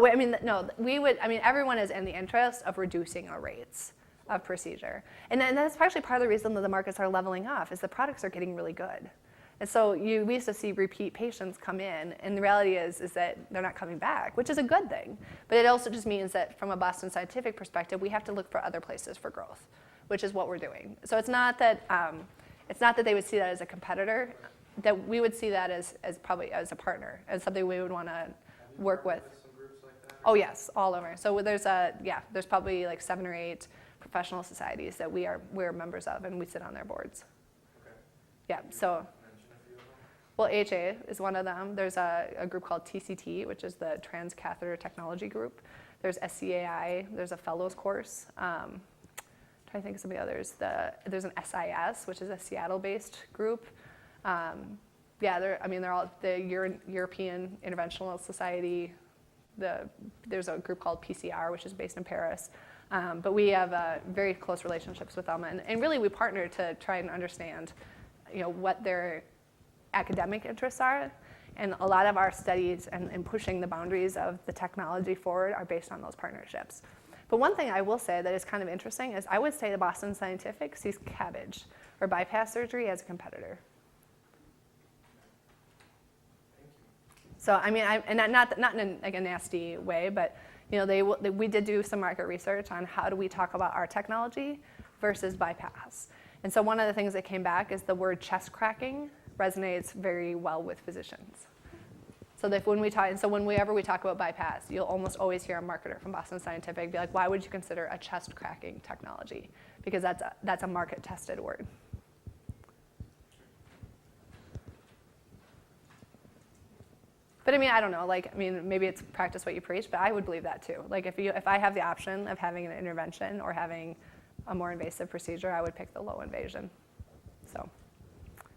everyone is in the interest of reducing our rates of procedure, and that's partially part of the reason that the markets are leveling off is the products are getting really good, and so we used to see repeat patients come in, and the reality is that they're not coming back, which is a good thing, but it also just means that from a Boston Scientific perspective, we have to look for other places for growth, which is what we're doing. So it's not that they would see that as a competitor, that we would see that as probably as a partner, as something we would want to work with. some groups like that? Oh yes, all over. So there's probably like 7 or 8 professional societies that we're members of, and we sit on their boards. Okay. Yeah. So. Mention a few of them. Well, HA is one of them. There's a group called TCT, which is the Transcatheter Technology Group. There's SCAI. There's a fellows course. Trying to think of some of the others. There's an SIS, which is a Seattle-based group. They're all the European Interventional Society. There's a group called PCR, which is based in Paris. But we have very close relationships with them, and really we partner to try and understand, what their academic interests are. And a lot of our studies and pushing the boundaries of the technology forward are based on those partnerships. But one thing I will say that is kind of interesting is I would say the Boston Scientific sees CABG, or bypass surgery, as a competitor. So I mean, not in a nasty way, but we did do some market research on how do we talk about our technology versus bypass. And so one of the things that came back is the word chest cracking resonates very well with physicians. So that whenever we talk about bypass, you'll almost always hear a marketer from Boston Scientific be like, "Why would you consider a chest cracking technology?" Because that's a market tested word. But I mean, I don't know. Maybe it's practice what you preach, but I would believe that too. Like if I have the option of having an intervention or having a more invasive procedure, I would pick the low invasion. So.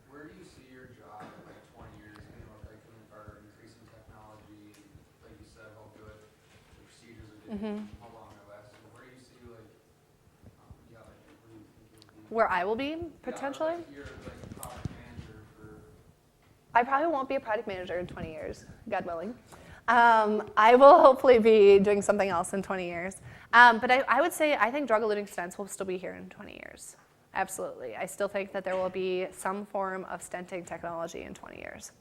Where do you see your job in like 20 years? Our increasing technology, like you said, how good the procedures are doing, how long they're lasting. Where do you see where do you think you'll be? Where I will be potentially? You're like a product manager for. I probably won't be a product manager in 20 years, God willing. I will hopefully be doing something else in 20 years. But I would say I think drug-eluting stents will still be here in 20 years. Absolutely. I still think that there will be some form of stenting technology in 20 years.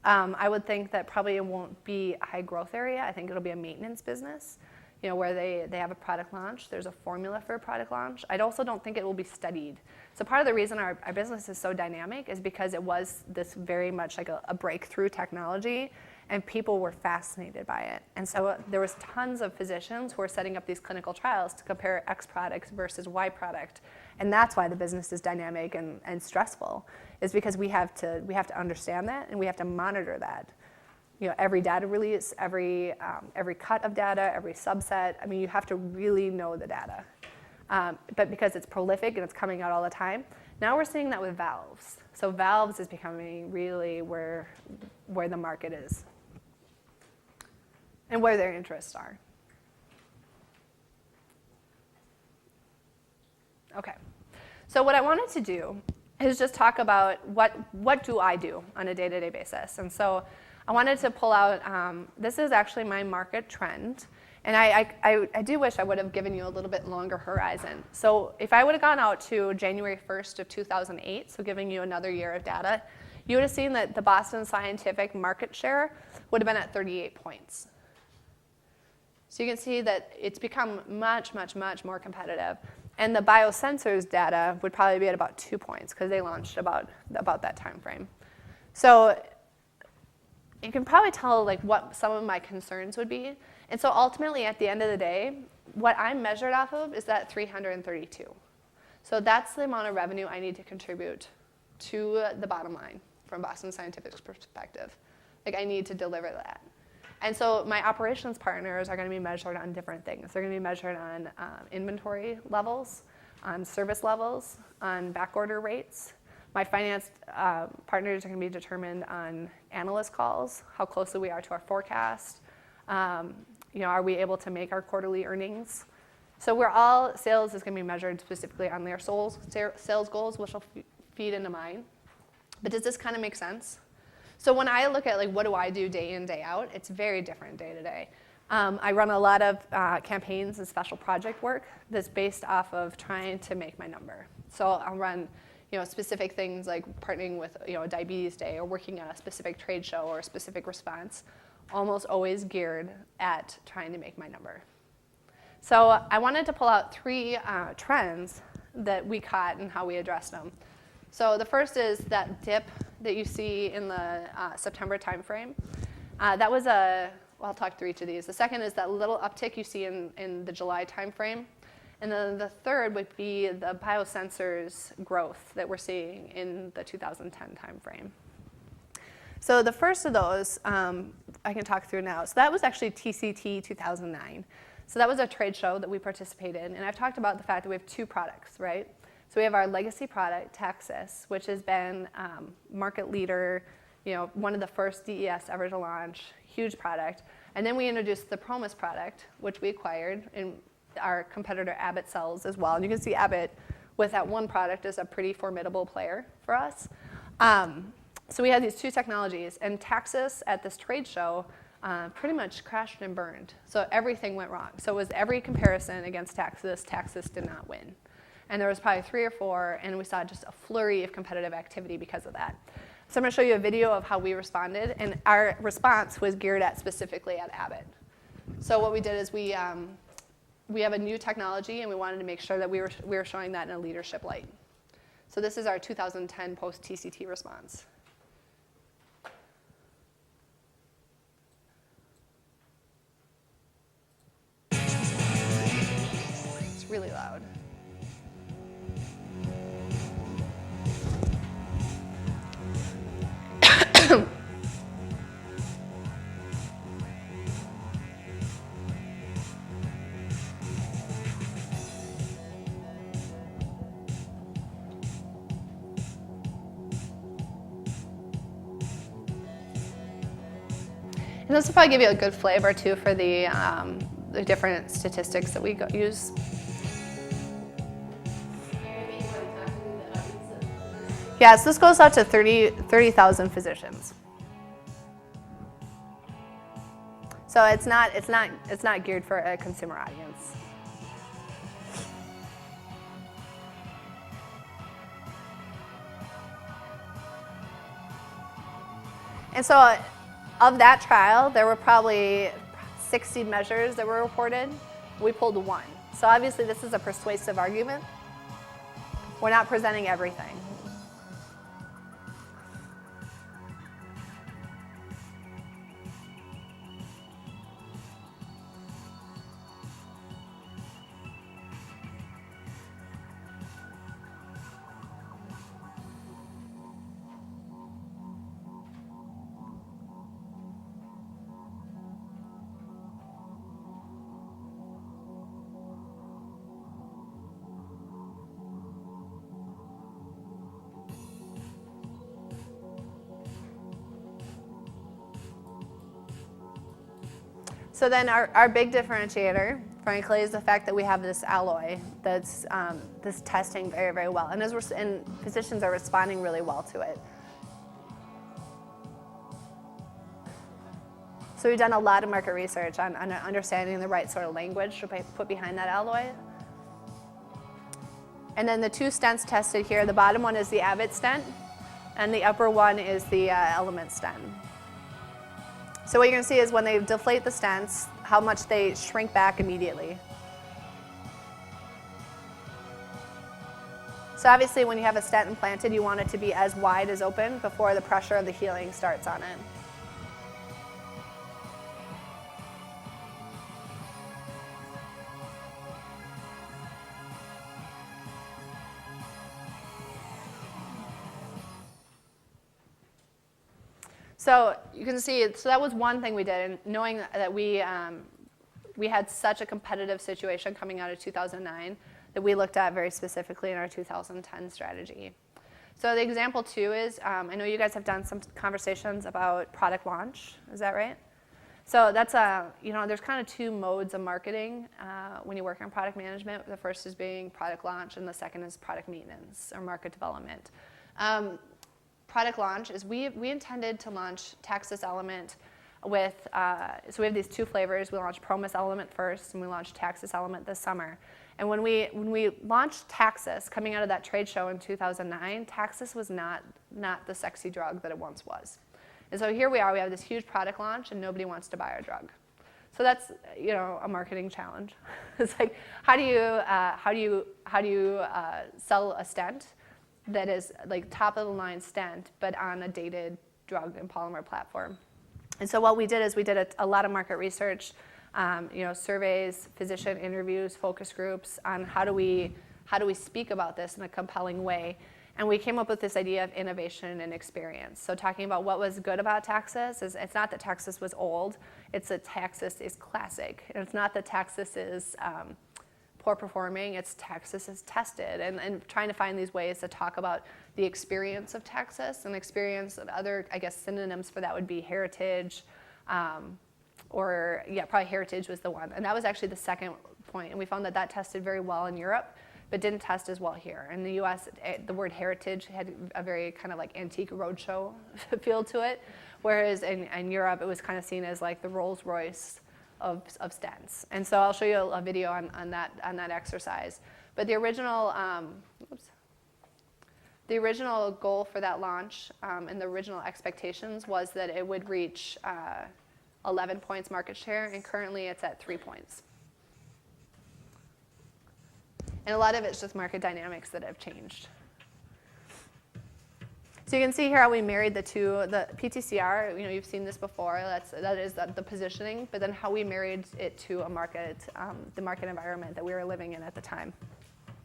I would think that probably it won't be a high growth area. I think it'll be a maintenance business. where they have a product launch. There's a formula for a product launch. I also don't think it will be studied. So part of the reason our business is so dynamic is because it was this very much like a breakthrough technology, and people were fascinated by it. And so there was tons of physicians who were setting up these clinical trials to compare X product versus Y product. And that's why the business is dynamic and stressful, is because we have to understand that, and we have to monitor that. Every data release, every cut of data, every subset. I mean, you have to really know the data. But because it's prolific and it's coming out all the time, now we're seeing that with valves. So valves is becoming really where the market is and where their interests are. Okay. So what I wanted to do is just talk about what do I do on a day-to-day basis. And so I wanted to pull out, this is actually my market trend. And I do wish I would have given you a little bit longer horizon. So if I would have gone out to January 1st of 2008, so giving you another year of data, you would have seen that the Boston Scientific market share would have been at 38 points. So you can see that it's become much, much, much more competitive. And the biosensors data would probably be at about 2 points because they launched about that time frame. So you can probably tell like what some of my concerns would be. And so ultimately, at the end of the day, what I'm measured off of is that 332. So that's the amount of revenue I need to contribute to the bottom line from Boston Scientific's perspective. Like, I need to deliver that. And so my operations partners are going to be measured on different things. They're going to be measured on inventory levels, on service levels, on back order rates. My finance partners are going to be determined on analyst calls, how closely we are to our forecast. Are we able to make our quarterly earnings? So sales is going to be measured specifically on their sales goals, which will feed into mine. But does this kind of make sense? So when I look at like what do I do day in, day out, it's very different day to day. I run a lot of campaigns and special project work that's based off of trying to make my number. So I'll run specific things like partnering with a diabetes day or working on a specific trade show or a specific response, almost always geared at trying to make my number. So I wanted to pull out 3 trends that we caught and how we addressed them. So the first is that dip that you see in the September timeframe. That was I'll talk through each of these. The second is that little uptick you see in the July timeframe. And then the third would be the biosensors growth that we're seeing in the 2010 timeframe. So the first of those I can talk through now. So that was actually TCT 2009. So that was a trade show that we participated in. And I've talked about the fact that we have 2 products, right? So we have our legacy product, Texas, which has been market leader, one of the first DES ever to launch, huge product. And then we introduced the Promus product, which we acquired, and our competitor Abbott sells as well. And you can see Abbott with that one product is a pretty formidable player for us. So we had these 2 technologies, and Texas at this trade show pretty much crashed and burned. So everything went wrong. So it was every comparison against Texas did not win. And there was probably 3 or 4, and we saw just a flurry of competitive activity because of that. So I'm going to show you a video of how we responded, and our response was geared specifically at Abbott. So what we did is we have a new technology, and we wanted to make sure that we were showing that in a leadership light. So this is our 2010 post-TCT response. It's really loud. And this will probably give you a good flavor too for the different statistics that we use. Yes, this goes out to 30,000 physicians. So it's not geared for a consumer audience. And so of that trial, there were probably 60 measures that were reported. We pulled 1. So obviously this is a persuasive argument. We're not presenting everything. So then our big differentiator, frankly, is the fact that we have this alloy that's testing very, very well. And physicians are responding really well to it. So we've done a lot of market research on understanding the right sort of language to put behind that alloy. And then the 2 stents tested here, the bottom one is the Abbott stent, and the upper one is the Element stent. So what you're going to see is when they deflate the stents, how much they shrink back immediately. So obviously when you have a stent implanted, you want it to be as wide as open before the pressure of the healing starts on it. So you can see, so that was one thing we did, and knowing that we had such a competitive situation coming out of 2009 that we looked at very specifically in our 2010 strategy. So the example 2 is, I know you guys have done some conversations about product launch, is that right? So that's there's kind of 2 modes of marketing when you work on product management. The first is being product launch, and the second is product maintenance or market development. Product launch is we intended to launch Taxus Element with, so we have these 2 flavors. We launched Promus Element first, and we launched Taxus Element this summer. And when we launched Taxus, coming out of that trade show in 2009, Taxus was not the sexy drug that it once was. And so here we are, we have this huge product launch, and nobody wants to buy our drug. So that's a marketing challenge. It's like, how do you sell a stent that is like top of the line stent, but on a dated drug and polymer platform? And so what we did is we did a lot of market research, surveys, physician interviews, focus groups on how do we speak about this in a compelling way. And we came up with this idea of innovation and experience. So talking about what was good about Taxus is it's not that Taxus was old, it's that Taxus is classic. And it's not that Taxus is poor performing, it's Taxus is tested, and trying to find these ways to talk about the experience of Taxus and experience of other, I guess, synonyms for that would be heritage, probably heritage was the one. And that was actually the second point, and we found that tested very well in Europe, but didn't test as well here. In the US, the word heritage had a very kind of like antique roadshow feel to it, whereas in Europe, it was kind of seen as like the Rolls Royce of stents. And so I'll show you a video on that exercise. But the original goal for that launch and the original expectations was that it would reach 11 points market share, and currently it's at 3 points. And a lot of it's just market dynamics that have changed. So you can see here how we married the PTCR, you've seen this before, that is the positioning, but then how we married it to a market, the market environment that we were living in at the time.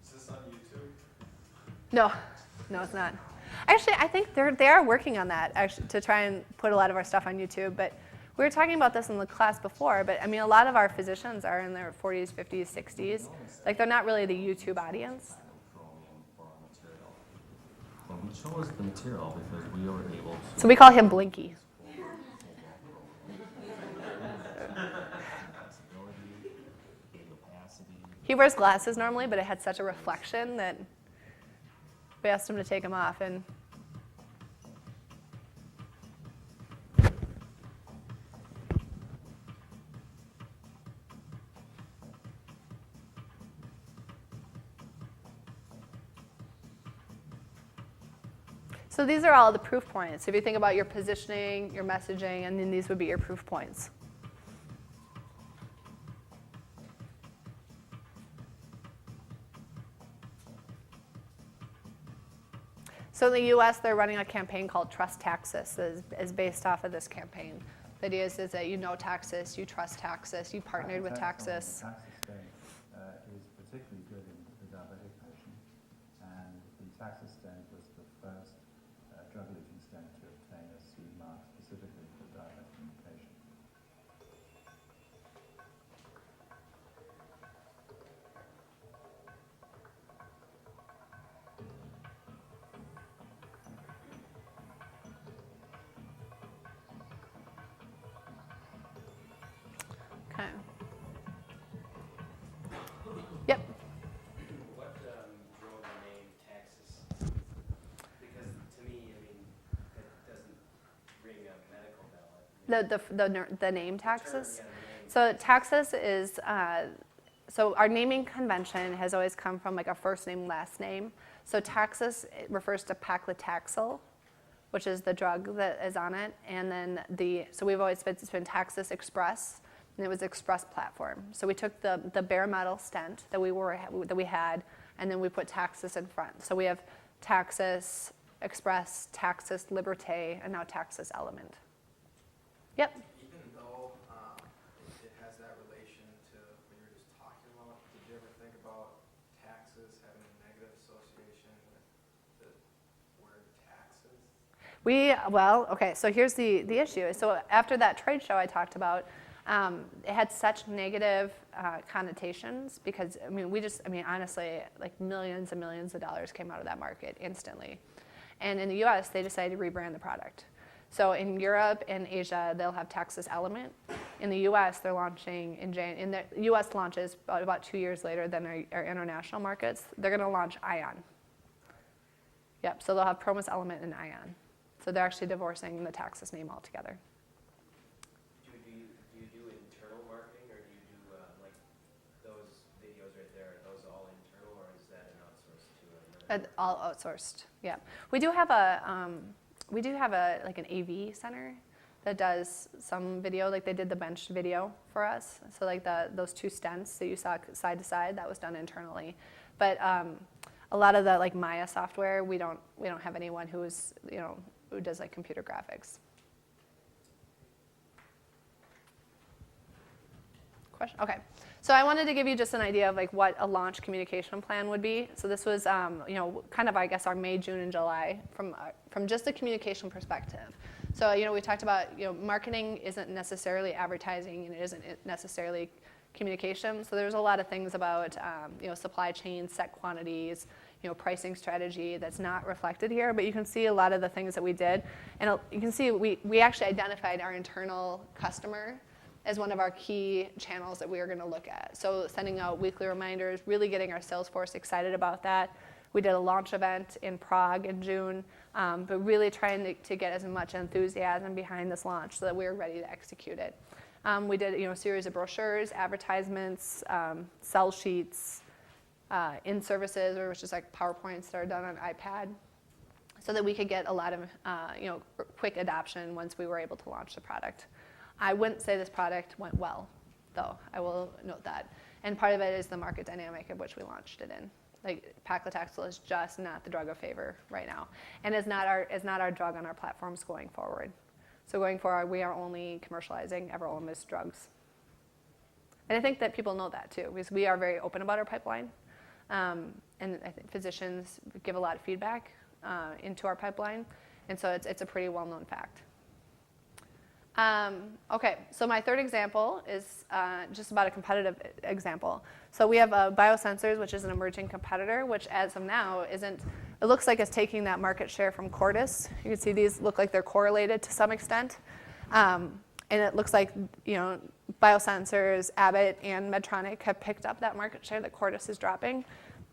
Is this on YouTube? No, it's not. Actually, I think they are working on that actually to try and put a lot of our stuff on YouTube, but we were talking about this in the class before, but I mean, a lot of our physicians are in their 40s, 50s, 60s. Like, they're not really the YouTube audience. And we chose the material because we were able to... So we call him Blinky. He wears glasses normally, but it had such a reflection that we asked him to take them off. And so these are all the proof points. If you think about your positioning, your messaging, and then these would be your proof points. So in the U.S., they're running a campaign called Trust Taxis, is based off of this campaign. The idea is that you know Taxis, you trust Taxis, you partnered with Taxis. The Taxis stent is particularly good in the diabetic patient, and the Taxis stent was the first drug-eluting stent to obtain a CE mark specifically for diabetic indication. Okay. Yep. What drove the name Texas? Because to me, I mean, it doesn't ring a medical bell. The name Taxis? Yeah, the name. So Taxis is, so our naming convention has always come from like a first name, last name. So Taxis it refers to paclitaxel, which is the drug that is on it. And then so we've always been, it's been Taxis Express, and it was Express platform. So we took the bare metal stent that we had, and then we put Taxis in front. So we have Taxis Express, Taxis Liberté, and now Taxis Element. Yep. Even though it has that relation to what you were just talking about, did you ever think about taxes having a negative association with the word taxes? Well, okay, so here's the issue. So after that trade show I talked about, it had such negative connotations because, I mean, honestly, like millions and millions of dollars came out of that market instantly. And in the US, they decided to rebrand the product. So in Europe and Asia, they'll have Taxis Element. In the US, they're launching in the US launches about 2 years later than our international markets. They're going to launch Ion. Yep, so they'll have Promus Element and Ion. So they're actually divorcing the Taxis name altogether. Do you do internal marketing, or do you do like those videos right there? Are those all internal, or is that an outsourced to another? All outsourced. Yeah, we do have like an AV center that does some video, like they did the bench video for us. So like those 2 stents that you saw side to side, that was done internally. But a lot of the like Maya software, we don't have anyone who does like computer graphics. Question? Okay. So I wanted to give you just an idea of like what a launch communication plan would be. So this was, kind of, I guess, our May, June, and July from just a communication perspective. So, we talked about, marketing isn't necessarily advertising and it isn't necessarily communication. So there's a lot of things about, supply chain, set quantities, pricing strategy that's not reflected here. But you can see a lot of the things that we did. And you can see we actually identified our internal customer as one of our key channels that we are going to look at. So sending out weekly reminders, really getting our sales force excited about that. We did a launch event in Prague in June, but really trying to get as much enthusiasm behind this launch so that we were ready to execute it. We did a series of brochures, advertisements, sell sheets, in-services, which is like PowerPoints that are done on iPad, so that we could get a lot of quick adoption once we were able to launch the product. I wouldn't say this product went well, though. I will note that. And part of it is the market dynamic of which we launched it in. Like paclitaxel is just not the drug of favor right now, and is not our drug on our platforms going forward. So going forward, we are only commercializing everolimus drugs. And I think that people know that too, because we are very open about our pipeline, and I think physicians give a lot of feedback into our pipeline, and so it's a pretty well-known fact. Okay, so my third example is just about a competitive example. So we have Biosensors, which is an emerging competitor, which as of now it looks like it's taking that market share from Cordis. You can see these look like they're correlated to some extent. And it looks like, Biosensors, Abbott, and Medtronic have picked up that market share that Cordis is dropping.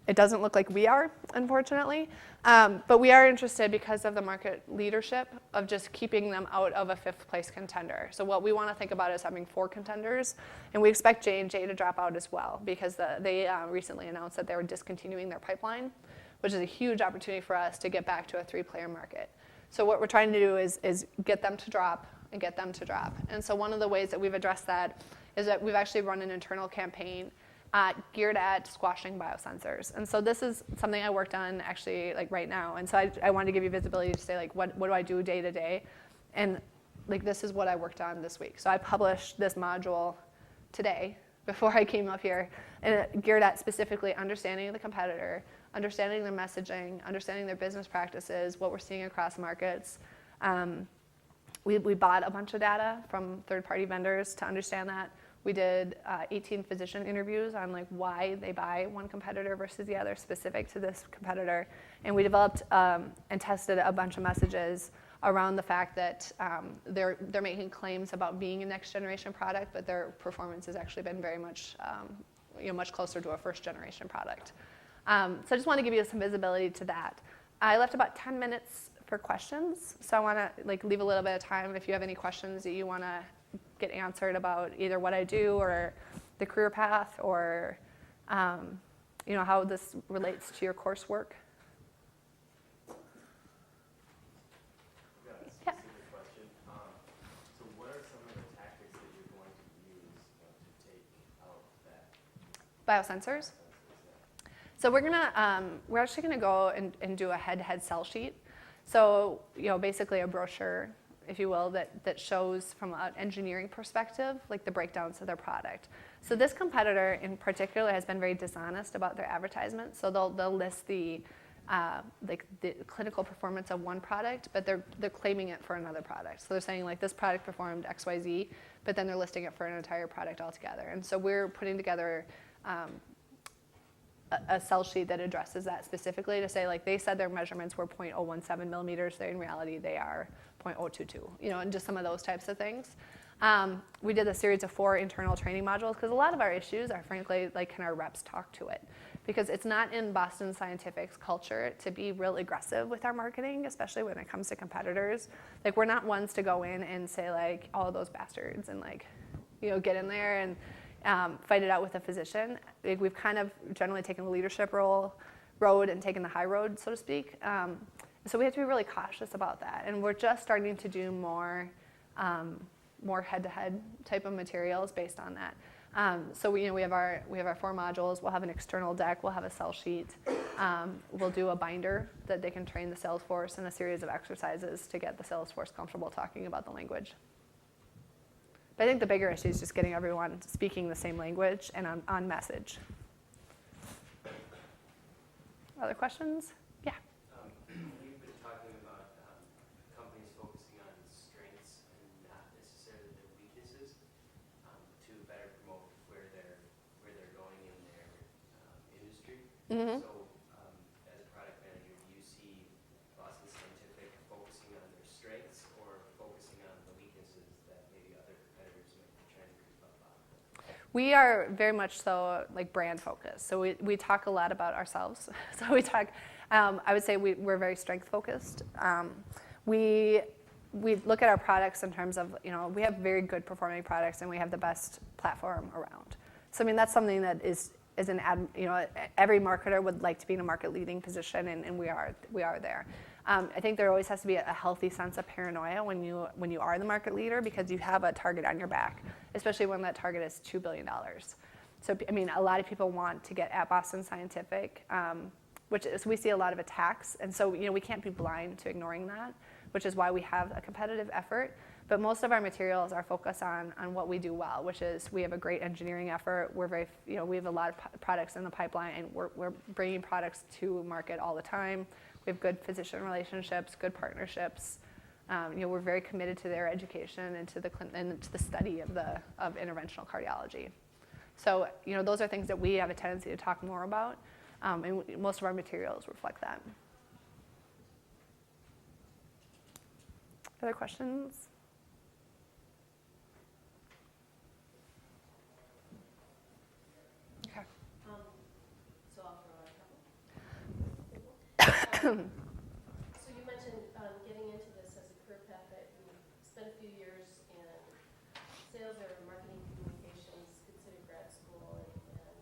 It doesn't look like we are, unfortunately. But we are interested because of the market leadership of just keeping them out of a 5th place contender. So what we want to think about is having 4 contenders. And we expect J&J to drop out as well because they recently announced that they were discontinuing their pipeline, which is a huge opportunity for us to get back to a 3-player market. So what we're trying to do is get them to drop and get them to drop. And so one of the ways that we've addressed that is that we've actually run an internal campaign geared at squashing biosensors. And so this is something I worked on actually like right now. And so I wanted to give you visibility to say like what do I do day to day? And like this is what I worked on this week. So I published this module today before I came up here, and it geared at specifically understanding the competitor, understanding their messaging, understanding their business practices, what we're seeing across markets. We bought a bunch of data from third-party vendors to understand that. We did 18 physician interviews on like why they buy one competitor versus the other specific to this competitor. And we developed and tested a bunch of messages around the fact that they're making claims about being a next generation product, but their performance has actually been very much, much closer to a first generation product. So I just want to give you some visibility to that. I left about 10 minutes for questions, so I want to like leave a little bit of time if you have any questions that you want to get answered about either what I do or the career path or how this relates to your coursework. Yeah. Specific question. So what are some of the tactics that you're going to use to take out that? Biosensors. So we're actually gonna go and do a head-to-head sell sheet. So basically a brochure, if you will, that shows from an engineering perspective like the breakdowns of their product. So this competitor in particular has been very dishonest about their advertisements. So they'll list the clinical performance of one product, but they're claiming it for another product. So they're saying like this product performed XYZ, but then they're listing it for an entire product altogether. And so we're putting together a sell sheet that addresses that specifically to say like they said their measurements were 0.017 millimeters, in reality they are 0.022, and just some of those types of things. We did a series of 4 internal training modules because a lot of our issues are frankly like can our reps talk to it? Because it's not in Boston Scientific's culture to be real aggressive with our marketing, especially when it comes to competitors. Like we're not ones to go in and say like, all those bastards and like, get in there and fight it out with a physician. Like, we've kind of generally taken the leadership road and taken the high road, so to speak. So we have to be really cautious about that. And we're just starting to do more head-to-head type of materials based on that. So we have our 4 modules. We'll have an external deck. We'll have a sell sheet. We'll do a binder that they can train the sales force and a series of exercises to get the sales force comfortable talking about the language. But I think the bigger issue is just getting everyone speaking the same language and on message. Other questions? Yeah. You've been talking about companies focusing on strengths and not necessarily their weaknesses to better promote where they're going in their industry. Mm-hmm. So, as a product manager, do you see Boston Scientific focusing on their strengths or focusing on the weaknesses that maybe other competitors might be trying to creep up on? We are very much so like brand focused. So we talk a lot about ourselves. So we talk, I would say we're very strength focused. We look at our products in terms of, we have very good performing products and we have the best platform around. So I mean, that's something that is every marketer would like to be in a market leading position and we are there. I think there always has to be a healthy sense of paranoia when you are the market leader because you have a target on your back, especially when that target is $2 billion. So, I mean, a lot of people want to get at Boston Scientific, which is, we see a lot of attacks. And so, we can't be blind to ignoring that, which is why we have a competitive effort. But most of our materials are focused on what we do well, which is we have a great engineering effort. We're very, we have a lot of products in the pipeline and we're bringing products to market all the time. We have good physician relationships, good partnerships. We're very committed to their education and to the study of interventional cardiology. So, those are things that we have a tendency to talk more about, and most of our materials reflect that. Other questions? Okay. So I'll throw out a couple. So you mentioned getting into this as a career path that you spent a few years in sales or marketing communications, considered grad school, and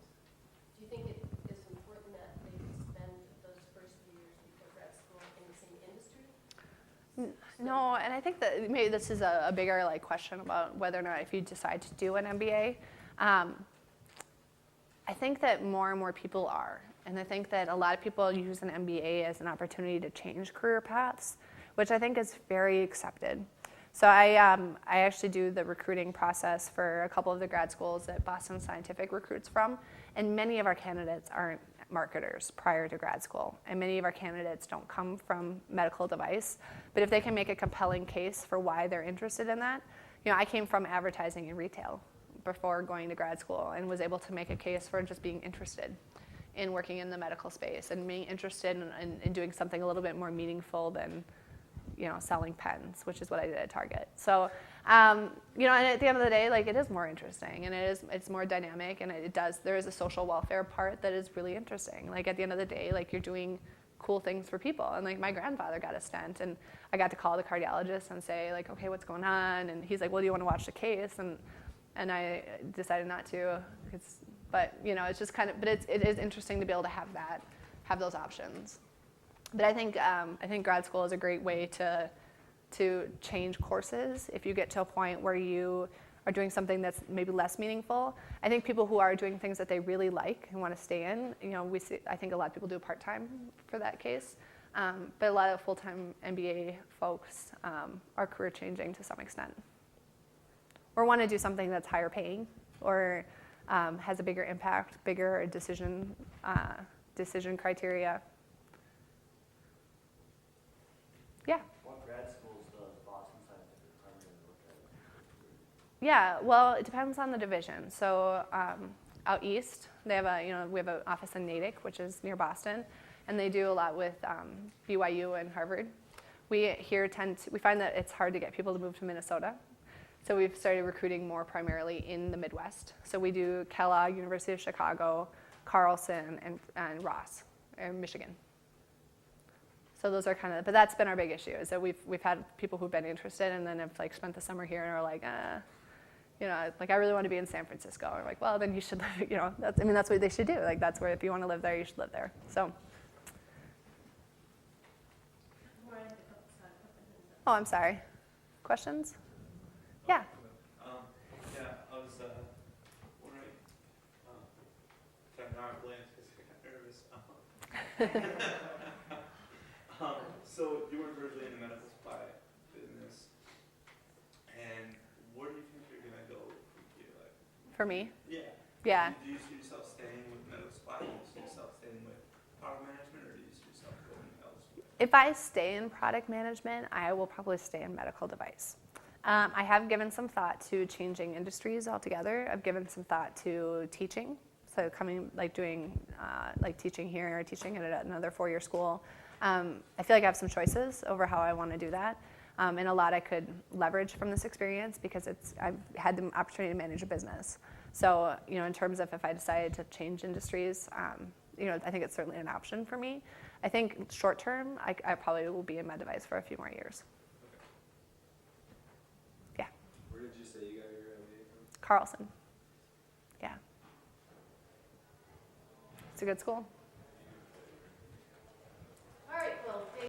do you think it is important that they spend those first few years before grad school in the same industry? No, and I think that maybe this is a bigger question about whether or not if you decide to do an MBA. I I think that more and more people are. And I think that a lot of people use an MBA as an opportunity to change career paths, which I think is very accepted. So I actually do the recruiting process for a couple of the grad schools that Boston Scientific recruits from, and many of our candidates aren't marketers prior to grad school, and many of our candidates don't come from medical device, but if they can make a compelling case for why they're interested in that, I came from advertising and retail before going to grad school and was able to make a case for just being interested in working in the medical space and being interested in doing something a little bit more meaningful than selling pens, which is what I did at Target. So, and at the end of the day, like, it is more interesting, and it's more dynamic, and there is a social welfare part that is really interesting. Like, at the end of the day, like, you're doing cool things for people. And like, my grandfather got a stent, and I got to call the cardiologist and say, like, okay, what's going on? And he's like, well, do you want to watch the case? And I decided not to. It's just kind of, but it is interesting to be able to have those options. But I think grad school is a great way to change courses if you get to a point where you are doing something that's maybe less meaningful. I think people who are doing things that they really like and want to stay in, I think a lot of people do part-time for that case. But a lot of full-time MBA folks are career changing to some extent, or want to do something that's higher paying, or has a bigger impact, bigger decision criteria. Yeah. What grad schools does Boston Scientific primarily look at? Yeah, well, it depends on the division. So out east, we have an office in Natick, which is near Boston, and they do a lot with BYU and Harvard. We find that it's hard to get people to move to Minnesota, so we've started recruiting more primarily in the Midwest. So we do Kellogg, University of Chicago, Carlson, and Ross, in Michigan. So those are but that's been our big issue, is that we've had people who've been interested and then have like spent the summer here and are like, I really want to be in San Francisco. And we're like, well, then you should live, that's what they should do. Like, that's where, if you want to live there, you should live there. So. Oh, I'm sorry. Questions? Yeah. Yeah, I was wondering, sorry, now I'm blank because I got nervous. So you were originally in the medical supply business, and where do you think you're gonna go from here? Like, for me? Yeah. Yeah. Do you see yourself staying with medical supply? Do you see yourself staying with product management, or do you see yourself going elsewhere? If I stay in product management, I will probably stay in medical device. I have given some thought to changing industries altogether. I've given some thought to teaching, so doing teaching here or teaching at another 4-year school. I feel like I have some choices over how I want to do that, and a lot I could leverage from this experience because I've had the opportunity to manage a business. So, in terms of if I decided to change industries, I think it's certainly an option for me. I think short term, I probably will be in med device for a few more years. Yeah. Where did you say you got your MBA from? Carlson. Yeah. It's a good school.